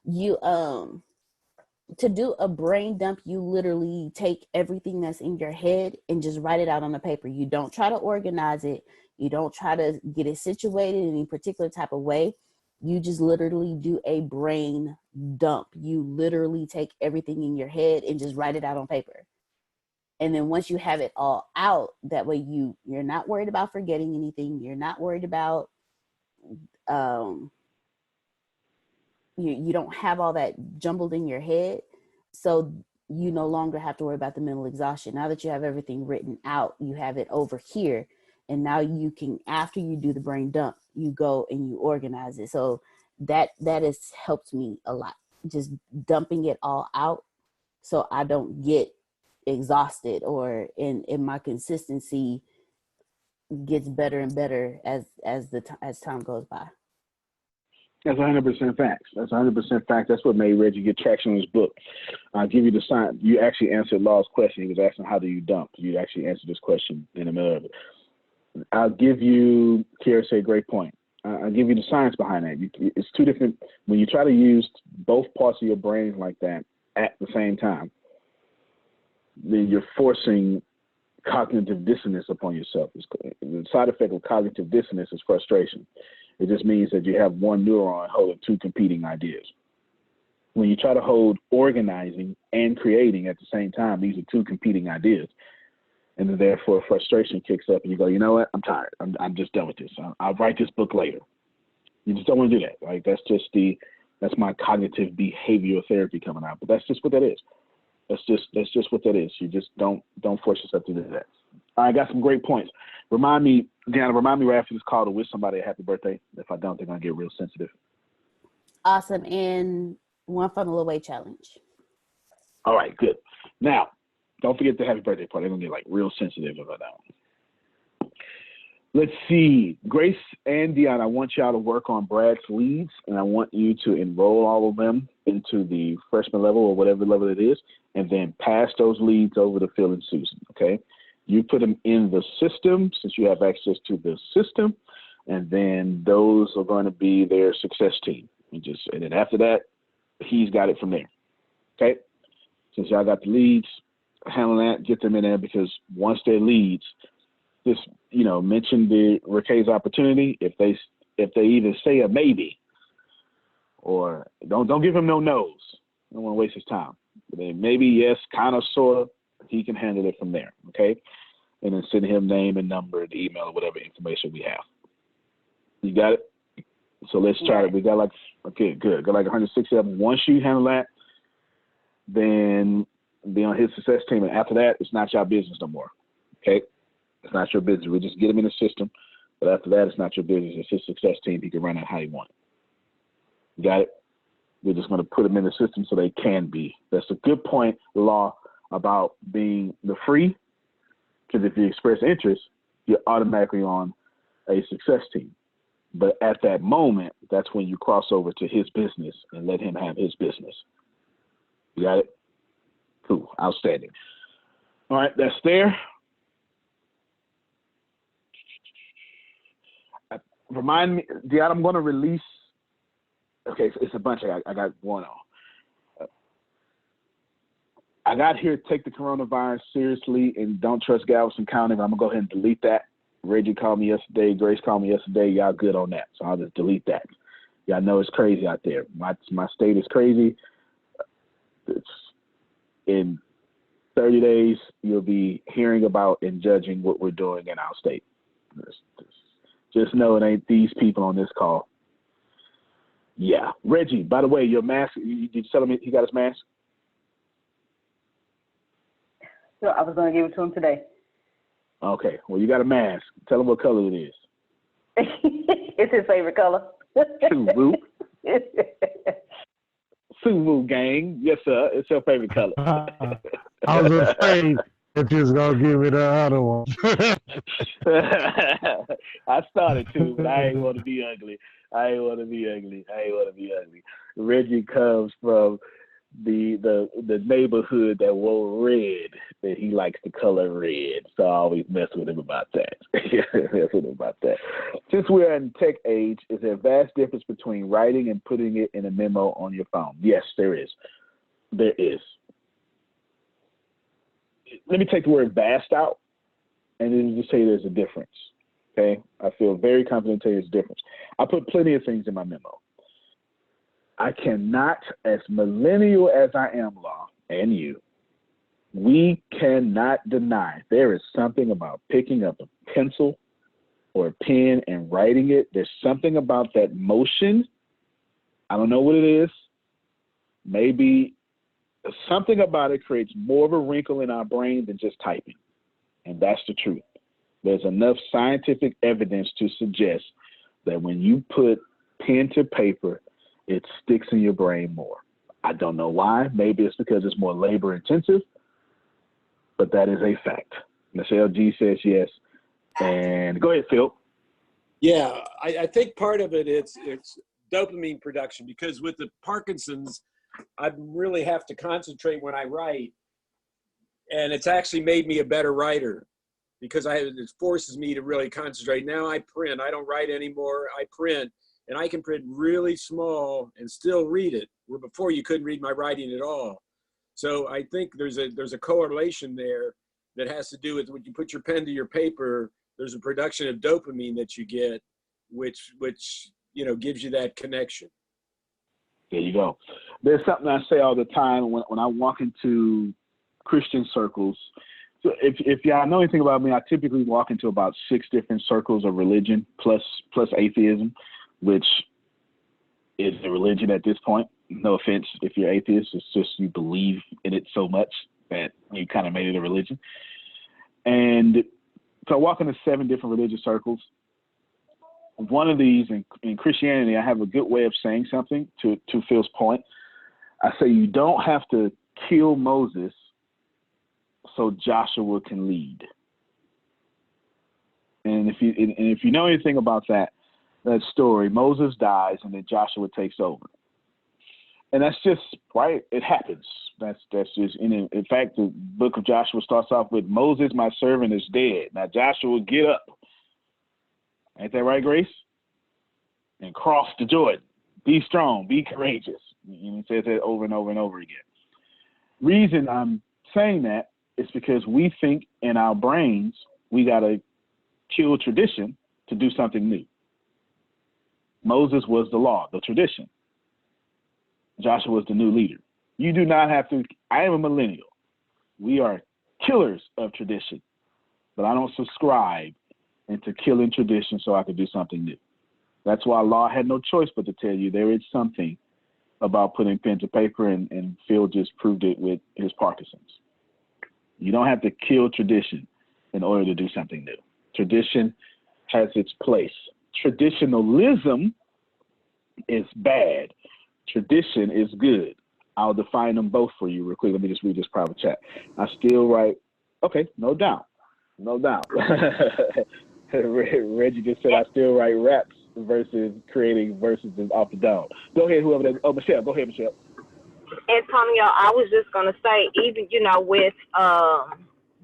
you to do a brain dump, you literally take everything that's in your head and just write it out on the paper. You don't try to organize it. You don't try to get it situated in any particular type of way. You just literally do a brain dump. You literally take everything in your head and just write it out on paper. And then once you have it all out, that way you're not worried about forgetting anything. You're not worried about you don't have all that jumbled in your head. So you no longer have to worry about the mental exhaustion. Now that you have everything written out, you have it over here. And now you can, after you do the brain dump, you go and you organize it. So that has helped me a lot. Just dumping it all out so I don't get exhausted, or in my consistency gets better and better as time goes by. That's 100% facts. That's 100% fact. That's what made Reggie get traction on his book. I'll give you the sign. You actually answered Law's question. He was asking, how do you dump? You actually answered this question in the middle of it. I'll give you, Kiera said, great point. I'll give you the science behind that. It's two different, when you try to use both parts of your brain like that at the same time, then you're forcing cognitive dissonance upon yourself. The side effect of cognitive dissonance is frustration. It just means that you have one neuron holding two competing ideas. When you try to hold organizing and creating at the same time, these are two competing ideas. And then therefore frustration kicks up and you go, you know what, I'm tired. I'm just done with this. I'll write this book later. You just don't want to do that. Like that's my cognitive behavioral therapy coming out. But that's just what that is. That's just what that is. You just don't force yourself to do that. I got some great points. Remind me right after this call to wish somebody a happy birthday. If I don't, they're gonna get real sensitive. Awesome. And one funnel away challenge. All right, good. Now, don't forget the happy birthday party. They're gonna get like real sensitive about that one. Let's see. Grace and Deanna, I want y'all to work on Brad's leads, and I want you to enroll all of them into the freshman level or whatever level it is, and then pass those leads over to Phil and Susan, okay? You put them in the system since you have access to the system, and then those are going to be their success team. And then after that, he's got it from there, okay? Since y'all got the leads, handle that, get them in there, because once they're leads, just, mention the Raquel's opportunity. If they even say a maybe, or don't give him no no's. Don't want to waste his time. But then maybe yes, kind of, sort of, he can handle it from there, okay? And then send him name and number, the email, or whatever information we have. You got it? So let's try it. We got okay, good. Got 167. Once you handle that, then be on his success team. And after that, it's not your business no more, okay? It's not your business. We just get him in the system. But after that, it's not your business. It's his success team. He can run it how he wants. You got it? We're just going to put them in the system so they can be. That's a good point, Law, about being the free. Because if you express interest, you're automatically on a success team. But at that moment, that's when you cross over to his business and let him have his business. You got it? Cool. Outstanding. All right, that's there. Remind me, Deanna, I'm going to release. Okay, it's a bunch. I got one on. I got here, take the coronavirus seriously and don't trust Galveston County. But I'm going to go ahead and delete that. Reggie called me yesterday. Grace called me yesterday. Y'all good on that. So I'll just delete that. Y'all know it's crazy out there. My state is crazy. It's in 30 days, you'll be hearing about and judging what we're doing in our state. Just know it ain't these people on this call. Yeah. Reggie, by the way, your mask, did you tell him he got his mask? So I was going to give it to him today. Okay. Well, you got a mask. Tell him what color it is. It's his favorite color. Subaru. Subaru gang. Yes, sir. It's your favorite color. I was afraid that you was gonna give me the other one. I started to, but I ain't want to be ugly. Reggie comes from the neighborhood that wore red, that he likes the color red. So I always mess with him about that. Since we're in tech age, is there a vast difference between writing and putting it in a memo on your phone? Yes, there is. There is. Let me take the word vast out and then just say there's a difference. Okay? I feel very confident to tell you there's a difference. I put plenty of things in my memo. I cannot, as millennial as I am, Law, and you, we cannot deny there is something about picking up a pencil or a pen and writing it. There's something about that motion. I don't know what it is. Maybe something about it creates more of a wrinkle in our brain than just typing. And that's the truth. There's enough scientific evidence to suggest that when you put pen to paper, it sticks in your brain more. I don't know why. Maybe it's because it's more labor intensive, but that is a fact. Michelle G says yes. And go ahead, Phil. Yeah, I think part of it it's dopamine production, because with the Parkinson's, I really have to concentrate when I write, and it's actually made me a better writer because it forces me to really concentrate. Now I print. I don't write anymore. I print, and I can print really small and still read it, where before you couldn't read my writing at all. So I think there's a correlation there that has to do with when you put your pen to your paper, there's a production of dopamine that you get, which gives you that connection. There you go. There's something I say all the time when I walk into Christian circles. So if y'all know anything about me, I typically walk into about 6 different circles of religion plus atheism, which is a religion at this point. No offense if you're atheist, it's just you believe in it so much that you kind of made it a religion. And so I walk into 7 different religious circles. One of these in Christianity, I have a good way of saying something to Phil's point. I say you don't have to kill Moses so Joshua can lead. And if you know anything about that story, Moses dies and then Joshua takes over. And that's just right. It happens. That's just in fact, the book of Joshua starts off with Moses, my servant, is dead. Now Joshua, get up. Ain't that right, Grace? And cross the Jordan. Be strong. Be courageous. He says that over and over and over again. Reason I'm saying that is because we think in our brains we got to kill tradition to do something new. Moses was the law, the tradition. Joshua was the new leader. You do not have to. I am a millennial. We are killers of tradition, but I don't subscribe into killing tradition so I could do something new. That's why Law had no choice but to tell you there is something about putting pen to paper, and Phil just proved it with his Parkinson's. You don't have to kill tradition in order to do something new. Tradition has its place. Traditionalism is bad. Tradition is good. I'll define them both for you real quick. Let me just read this private chat. I still write, okay, no doubt. Reggie just said I still write raps versus creating verses off the dome. Go ahead, whoever that. Oh, Michelle. Go ahead, Michelle. Antonio, I was just gonna say, even with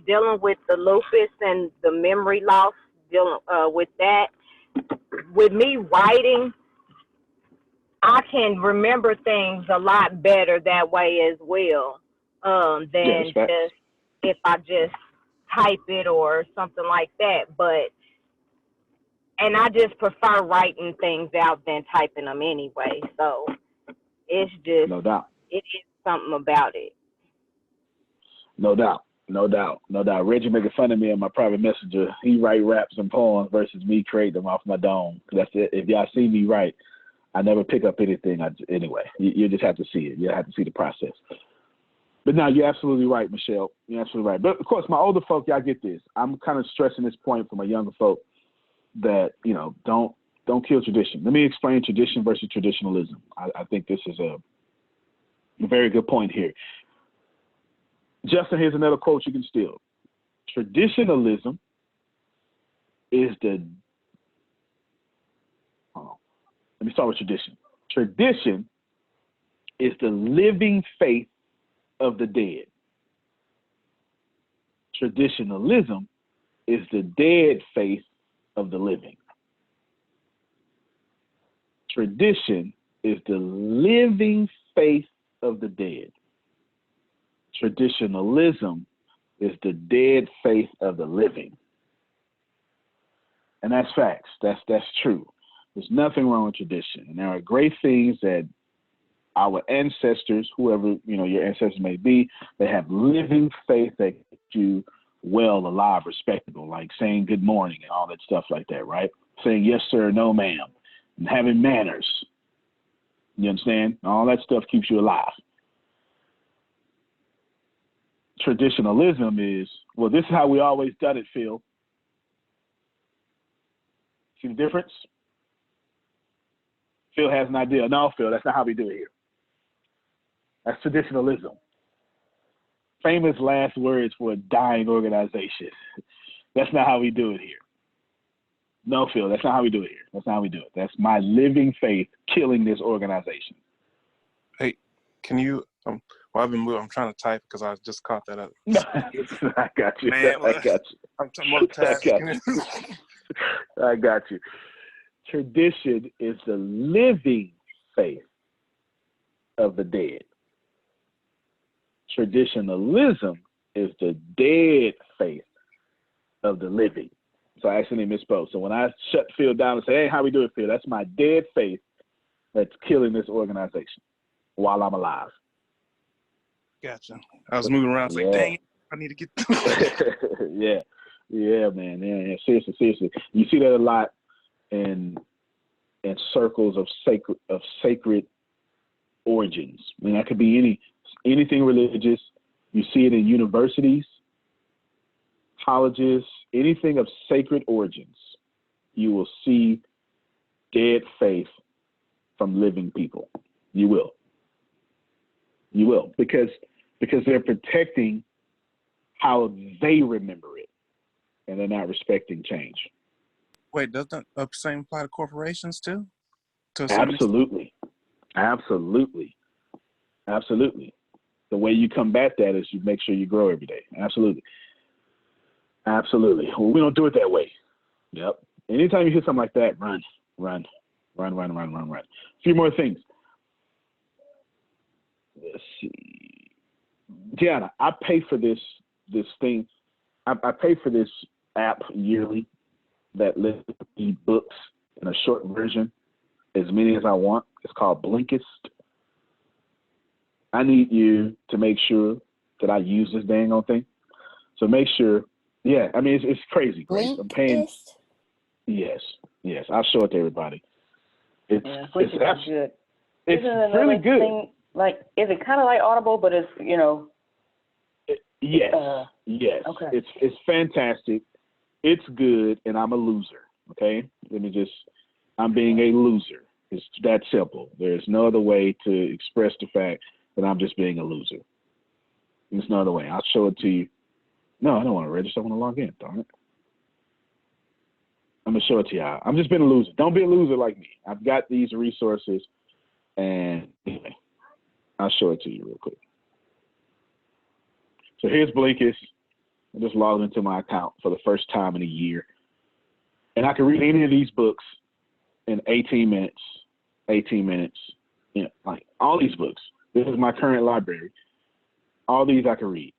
dealing with the lupus and the memory loss, dealing with that, with me writing, I can remember things a lot better that way as well than just if I just type it or something like that. And I just prefer writing things out than typing them anyway. So it's just, no doubt. It is something about it. No doubt. Reggie making fun of me on my private messenger. He write raps and poems versus me create them off my dome. That's it. If y'all see me write, I never pick up anything anyway. You just have to see it. You have to see the process. But no, you're absolutely right, Michelle. You're absolutely right. But of course, my older folk, y'all get this. I'm kind of stressing this point for my younger folk that, don't kill tradition. Let me explain tradition versus traditionalism. I think this is a very good point here. Justin, here's another quote you can steal. Traditionalism is the, let me start with tradition. Tradition is the living faith of the dead. Traditionalism is the dead faith of the living. Tradition is the living faith of the dead. Traditionalism is the dead faith of the living. And that's facts. That's true. There's nothing wrong with tradition. And there are great things that our ancestors, whoever your ancestors may be, they have living faith that keep you well, alive, respectable, like saying good morning and all that stuff like that, right? Saying yes, sir, no, ma'am, and having manners. You understand? All that stuff keeps you alive. Traditionalism is, well, this is how we always done it, Phil. See the difference? Phil has an idea. No, Phil, that's not how we do it here. That's traditionalism. Famous last words for a dying organization. That's not how we do it here. No, Phil, that's not how we do it here. That's not how we do it. That's my living faith killing this organization. Hey, can you, well, I've been moving. I'm trying to type because I just caught that up. I got you. Man, I got you. I'm multitasking. I got you. Tradition is the living faith of the dead. Traditionalism is the dead faith of the living. So I accidentally misspoke. So when I shut Phil down and say, hey, how we do it, Phil? That's my dead faith that's killing this organization while I'm alive. Gotcha. I was moving around like, dang, I need to get Yeah, man. Yeah. Seriously. You see that a lot in circles of sacred origins. I mean, that could be anything religious. You see it in universities, colleges, anything of sacred origins. You will see dead faith from living people. You will. Because they're protecting how they remember it, and they're not respecting change. Wait, doesn't the same apply to corporations too? Absolutely. The way you combat that is you make sure you grow every day. Absolutely. Well, we don't do it that way. Yep. Anytime you hear something like that, run. A few more things. Let's see. Gianna, I pay for this thing. I pay for this app yearly that lets me books in a short version, as many as I want. It's called Blinkist. I need you to make sure that I use this dang on thing. So make sure. Yeah, I mean it's crazy. Blinkist? I'm paying. Yes. I'll show it to everybody. It's good. It's really good. Thing, like, is it kind of like Audible, but it's Yes. Okay. It's fantastic. It's good, and I'm a loser. Okay, I'm being a loser. It's that simple. There's no other way to express the fact that I'm just being a loser. There's no other way. I'll show it to you. No, I don't want to register. I want to log in. Darn it. I'm gonna show it to y'all. I'm just being a loser. Don't be a loser like me. I've got these resources, and anyway, I'll show it to you real quick. So here's Blinkist. I just logged into my account for the first time in a year. And I can read any of these books in 18 minutes. Like all these books. This is my current library. All these I can read.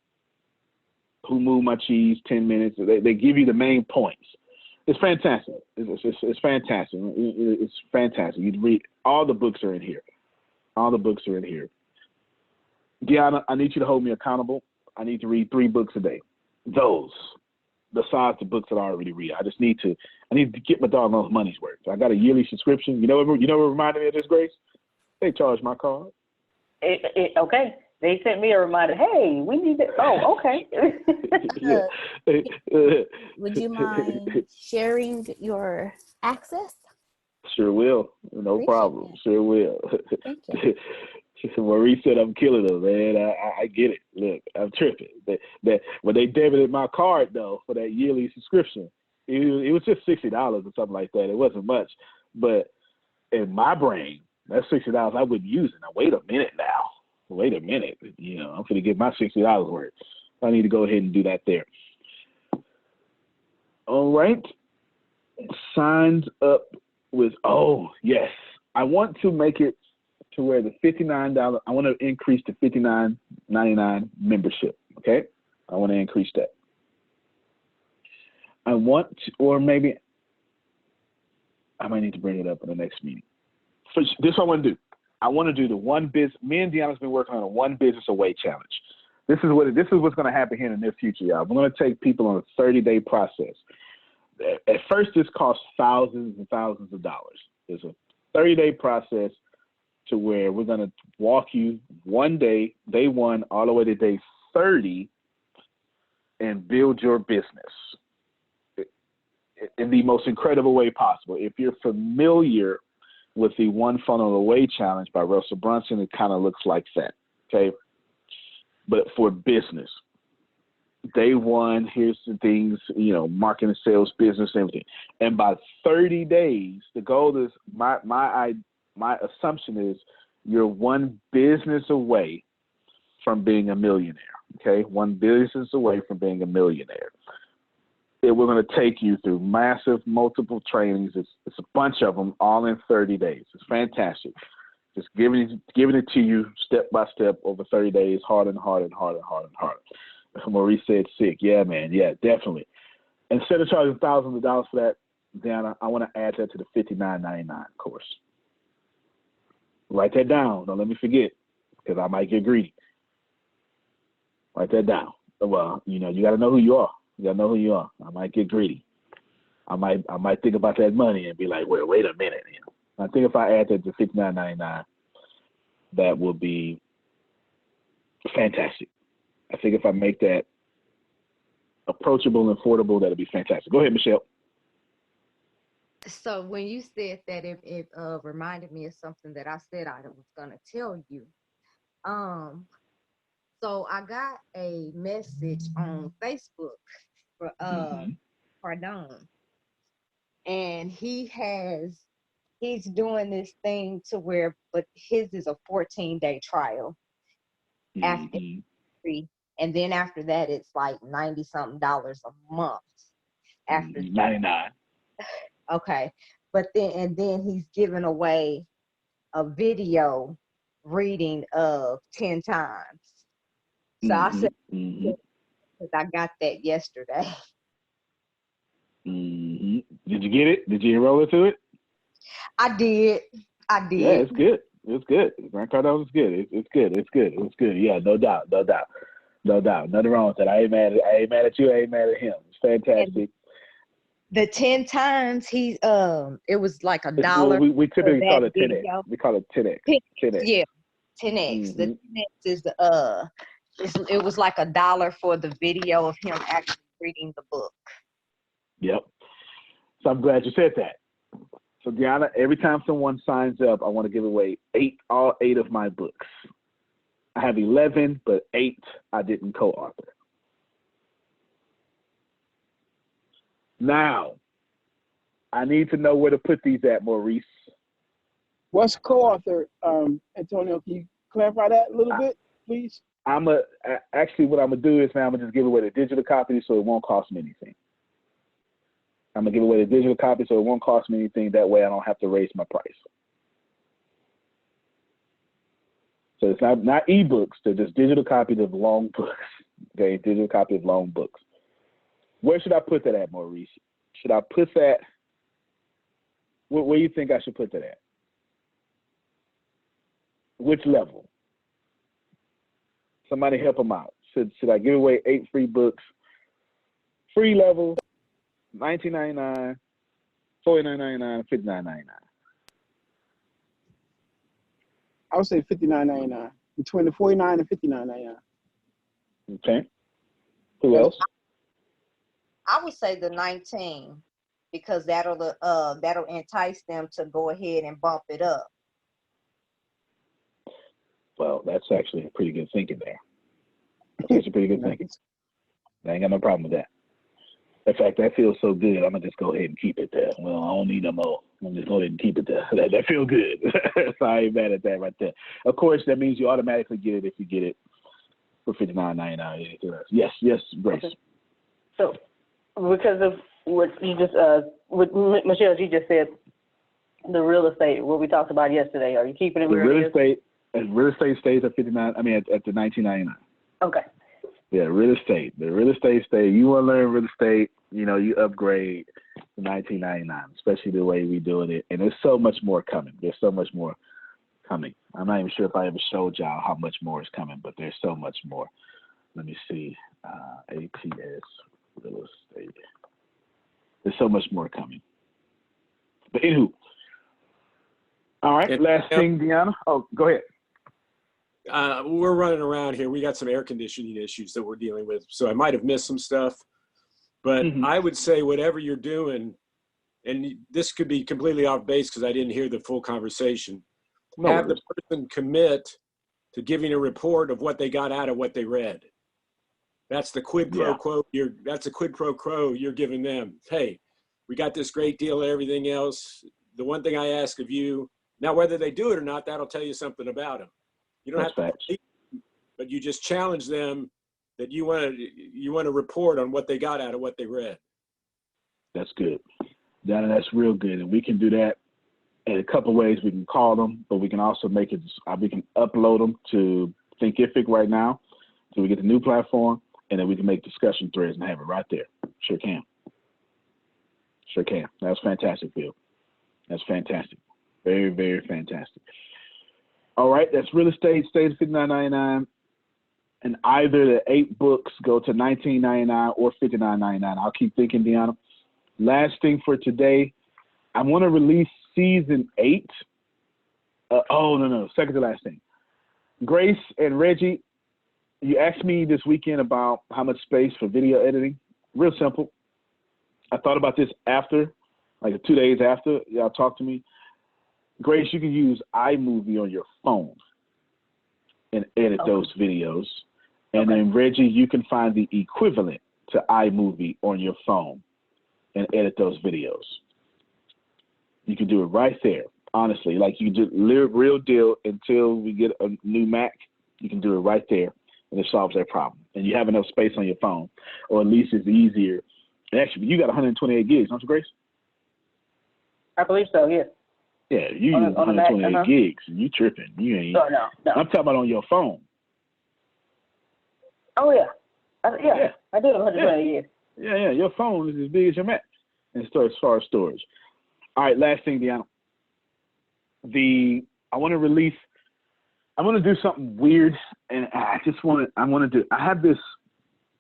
Who Moved My Cheese, 10 minutes. They give you the main points. It's fantastic. It's fantastic. It's fantastic. You read, all the books are in here. Deanna, I need you to hold me accountable. I need to read 3 books a day. Those, besides the books that I already read. I need to get my doggone money's worth. I got a yearly subscription. You know what reminded me of this, Grace? They charged my card. Okay. They sent me a reminder. Hey, we need it. Oh, okay. Would you mind sharing your access? Sure will. No problem. Sure will. Thank you. Maurice said I'm killing them, man. I get it. Look, I'm tripping. That when they debited my card though for that yearly subscription, it was just $60 or something like that. It wasn't much, but in my brain, that's $60 I wouldn't use it. Now wait a minute now. Wait a minute. You know, I'm going to get my $60 worth. I need to go ahead and do that there. All right. Signs up with, oh, yes. I want to make it to where the $59, I want to increase to $59.99 membership, okay? I want to increase that. I want to, or maybe I might need to bring it up in the next meeting. So this is what I want to do. I want to do the one business. Me and Deanna's been working on a one business away challenge. This is what's going to happen here in the near future, y'all. We're going to take people on a 30-day process. At first, this costs thousands and thousands of dollars. It's a 30-day process to where we're going to walk you one day, day one, all the way to day 30, and build your business in the most incredible way possible. If you're familiar with the One Funnel Away Challenge by Russell Brunson, it kind of looks like that, okay? But for business, day one, here's the things, you know, marketing, sales, business, everything. And by 30 days, the goal is, my assumption is you're one business away from being a millionaire, okay? One business away from being a millionaire. We're going to take you through massive multiple trainings. It's a bunch of them all in 30 days. It's fantastic. Just giving it to you step by step over 30 days, harder and harder and harder and harder and harder. Maurice said sick. Yeah, man. Yeah, definitely. Instead of charging thousands of dollars for that, Deanna, I want to add that to the $59.99 course. Write that down. Don't let me forget, because I might get greedy. Write that down. Well, you know, you got to know who you are. You gotta know who you are. I might get greedy. I might think about that money and be like, wait a minute. You know, I think if I add that to $59.99, that will be fantastic. I think if I make that approachable and affordable, that'll be fantastic. Go ahead, Michelle. So when you said that, it reminded me of something that I said I was gonna tell you. So I got a message on Facebook for Pardon, and he's doing this thing to where, but his is a 14-day trial after free, and then after that it's like $90-something a month after 99. Okay, but then he's giving away a video reading of 10 times. So I said, because I got that yesterday. Did you get it? Did you enroll into it? I did. Yeah, it's good. It's good. Grant Cardone is good. It's good. It's good. It's good. Yeah, no doubt. Nothing wrong with that. I ain't mad at you. I ain't mad at him. It's fantastic. And the 10 times it was like $1. We typically call it 10x. We call it 10x. 10x. Yeah, 10x. The 10x is it was like $1 for the video of him actually reading the book. Yep. So I'm glad you said that. So Deanna, every time someone signs up, I want to give away all eight of my books. I have 11, but 8 I didn't co-author. Now, I need to know where to put these at, Maurice. What's co-author, Antonio? Can you clarify that a little bit, please? Actually, what I'm gonna do is now I'm gonna just give away the digital copy, so it won't cost me anything. I'm gonna give away the digital copy, so it won't cost me anything. That way, I don't have to raise my price. So it's not ebooks; they're just digital copies of long books. Okay, digital copy of long books. Where should I put that at, Maurice? Should I put that? Where do you think I should put that at? Which level? Somebody help them out. Should I give away 8 free books? Free level, $19.99, $49.99, $59.99. I would say $59.99. Between the $49 and $59.99. Okay. Who else? I would say the 19, because that'll entice them to go ahead and bump it up. Well, that's actually a pretty good thinking there. That's actually pretty good thinking. I ain't got no problem with that. In fact, that feels so good. I'm gonna just go ahead and keep it there. Well, I don't need no more. I'm just go ahead and keep it there. That feels good. So I ain't mad at that right there. Of course, that means you automatically get it if you get it for $59.99. Yes, Grace. Okay. So, because of what you just, what Michelle, you just said, the real estate, what we talked about yesterday, are you keeping it where it is? Real estate stays at $59. I mean, at the $19.99. Okay. Yeah, real estate. The real estate stay. You want to learn real estate, you upgrade to $19.99, especially the way we doing it. And there's so much more coming. There's so much more coming. I'm not even sure if I ever showed y'all how much more is coming, but there's so much more. Let me see. ATS real estate. There's so much more coming. But anywho. All right. Last thing, Deanna. Oh, go ahead. We're running around here. We got some air conditioning issues that we're dealing with. So I might have missed some stuff, but I would say whatever you're doing, and this could be completely off base because I didn't hear the full conversation. Have the person commit to giving a report of what they got out of what they read. That's the quid pro quo. That's a quid pro quo you're giving them. Hey, we got this great deal and everything else. The one thing I ask of you, now whether they do it or not, that'll tell you something about them. You don't have to, but you just challenge them that you want to report on what they got out of what they read. That's good. That's real good, and we can do that in a couple of ways. We can call them, but we can also make it. We can upload them to Thinkific right now, so we get the new platform, and then we can make discussion threads and have it right there. Sure can. Sure can. That's fantastic, Bill. That's fantastic. Very, very fantastic. All right, that's real estate, stays at $59.99, and either the 8 books go to $19.99 or $59.99. I'll keep thinking, Deanna. Last thing for today, I want to release season 8. Second to last thing. Grace and Reggie, you asked me this weekend about how much space for video editing. Real simple. I thought about this after, like 2 days after y'all talked to me. Grace, you can use iMovie on your phone and edit those videos. And then Reggie, you can find the equivalent to iMovie on your phone and edit those videos. You can do it right there. Honestly, like you can do real deal until we get a new Mac. You can do it right there, and it solves that problem. And you have enough space on your phone, or at least it's easier. Actually, you got 128 gigs, don't you, Grace? I believe so, yes. Yeah, you use 128 gigs. You tripping. You ain't. No. I'm talking about on your phone. Oh, yeah. I do have 128 gigs. Yeah. Your phone is as big as your Mac as far as storage. All right, last thing, Deanna. I want to do something weird, and I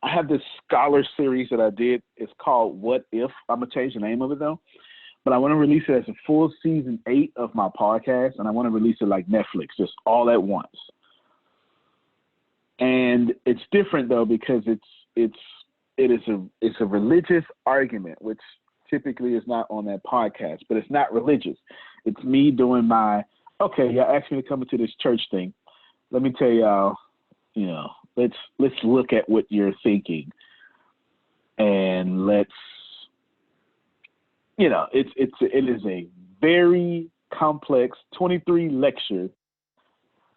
have this scholar series that I did. It's called What If. I'm going to change the name of it, though. But I want to release it as a full season 8 of my podcast, and I want to release it like Netflix, just all at once. And it's different though because it's a religious argument, which typically is not on that podcast. But it's not religious. It's me doing y'all asked me to come into this church thing. Let me tell y'all, let's look at what you're thinking, and let's. It is a very complex 23 lecture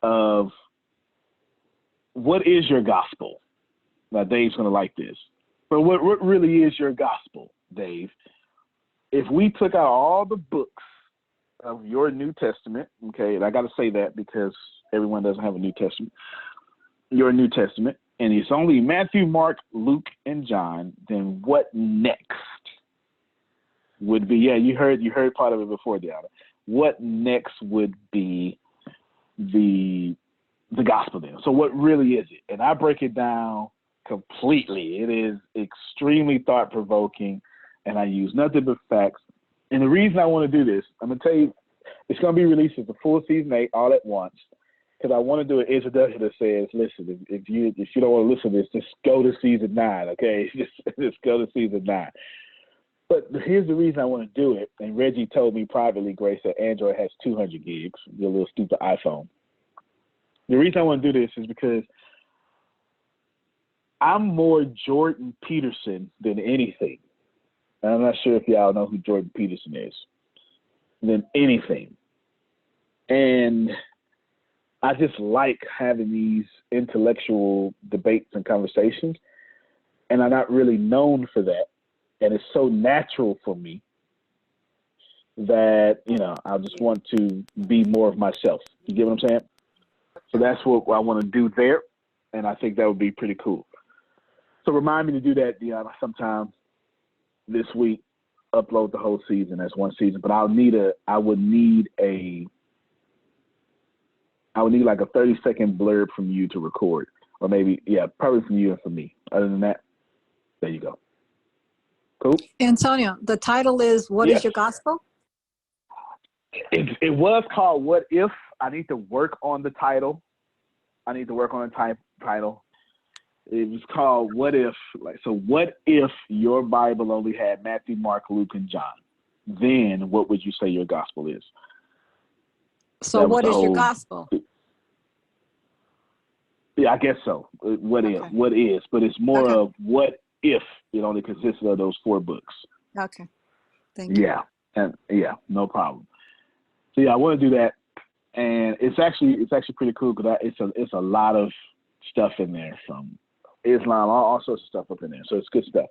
of what is your gospel. Now, Dave's going to like this. But what really is your gospel, Dave? If we took out all the books of your New Testament, okay, and I got to say that because everyone doesn't have a New Testament, your New Testament, and it's only Matthew, Mark, Luke, and John, then what next? Would be, you heard part of it before, Deanna. What next would be the gospel then? So what really is it? And I break it down completely. It is extremely thought-provoking, and I use nothing but facts. And the reason I want to do this, I'm going to tell you, it's going to be released as a full season 8 all at once, because I want to do an introduction that says, listen, if you don't want to listen to this, just go to season 9, okay? Just go to season 9. But here's the reason I want to do it. And Reggie told me privately, Grace, that Android has 200 gigs, your little stupid iPhone. The reason I want to do this is because I'm more Jordan Peterson than anything. And I'm not sure if y'all know who Jordan Peterson is. Than anything. And I just like having these intellectual debates and conversations. And I'm not really known for that. And it's so natural for me that, you know, I just want to be more of myself. You get what I'm saying? So that's what I want to do there. And I think that would be pretty cool. So remind me to do that, Deanna, sometime this week. Upload the whole season as one season. But I would need like a 30-second blurb from you to record. Or maybe, probably from you and from me. Other than that, there you go. Cool. Antonio, the title is What is Your Gospel? It was called What If. I need to work on the title. It was called What If. So what if your Bible only had Matthew, Mark, Luke, and John? Then what would you say your gospel is? So what is your gospel? Yeah, I guess so. What is, but it's more of what if it only consisted of those 4 books. Okay. Thank you. Yeah, no problem. So yeah, I want to do that. And it's actually pretty cool because it's a lot of stuff in there from Islam, all sorts of stuff up in there. So it's good stuff.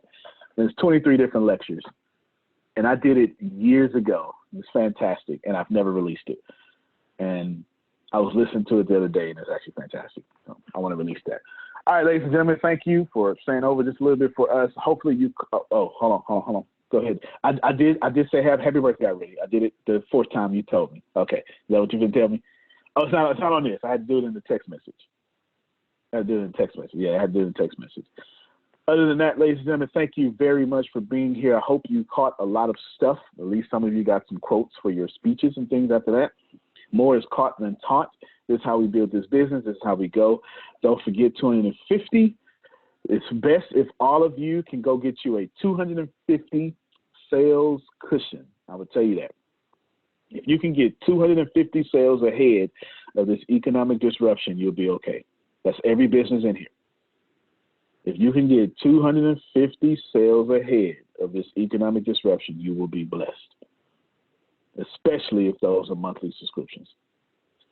There's 23 different lectures. And I did it years ago. It's fantastic. And I've never released it. And I was listening to it the other day, and it's actually fantastic. So I want to release that. All right, ladies and gentlemen, thank you for staying over just a little bit for us. Hopefully you hold on. Go ahead. I did say happy birthday already. I did it the 4th time you told me. Okay. Is that what you've been telling me? Oh, it's not on this. I had to do it in the text message. Yeah, I had to do it in the text message. Other than that, ladies and gentlemen, thank you very much for being here. I hope you caught a lot of stuff. At least some of you got some quotes for your speeches and things after that. More is caught than taught. This is how we build this business. This is how we go. Don't forget 250. It's best if all of you can go get you a 250 sales cushion. I would tell you that. If you can get 250 sales ahead of this economic disruption, you'll be okay. That's every business in here. If you can get 250 sales ahead of this economic disruption, you will be blessed, especially if those are monthly subscriptions.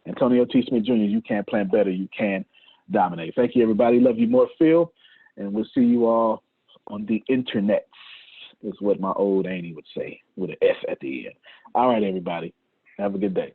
Antonio T. Smith Jr., you can plan better. You can dominate. Thank you, everybody. Love you more, Phil. And we'll see you all on the internet, is what my old auntie would say, with an S at the end. All right, everybody. Have a good day.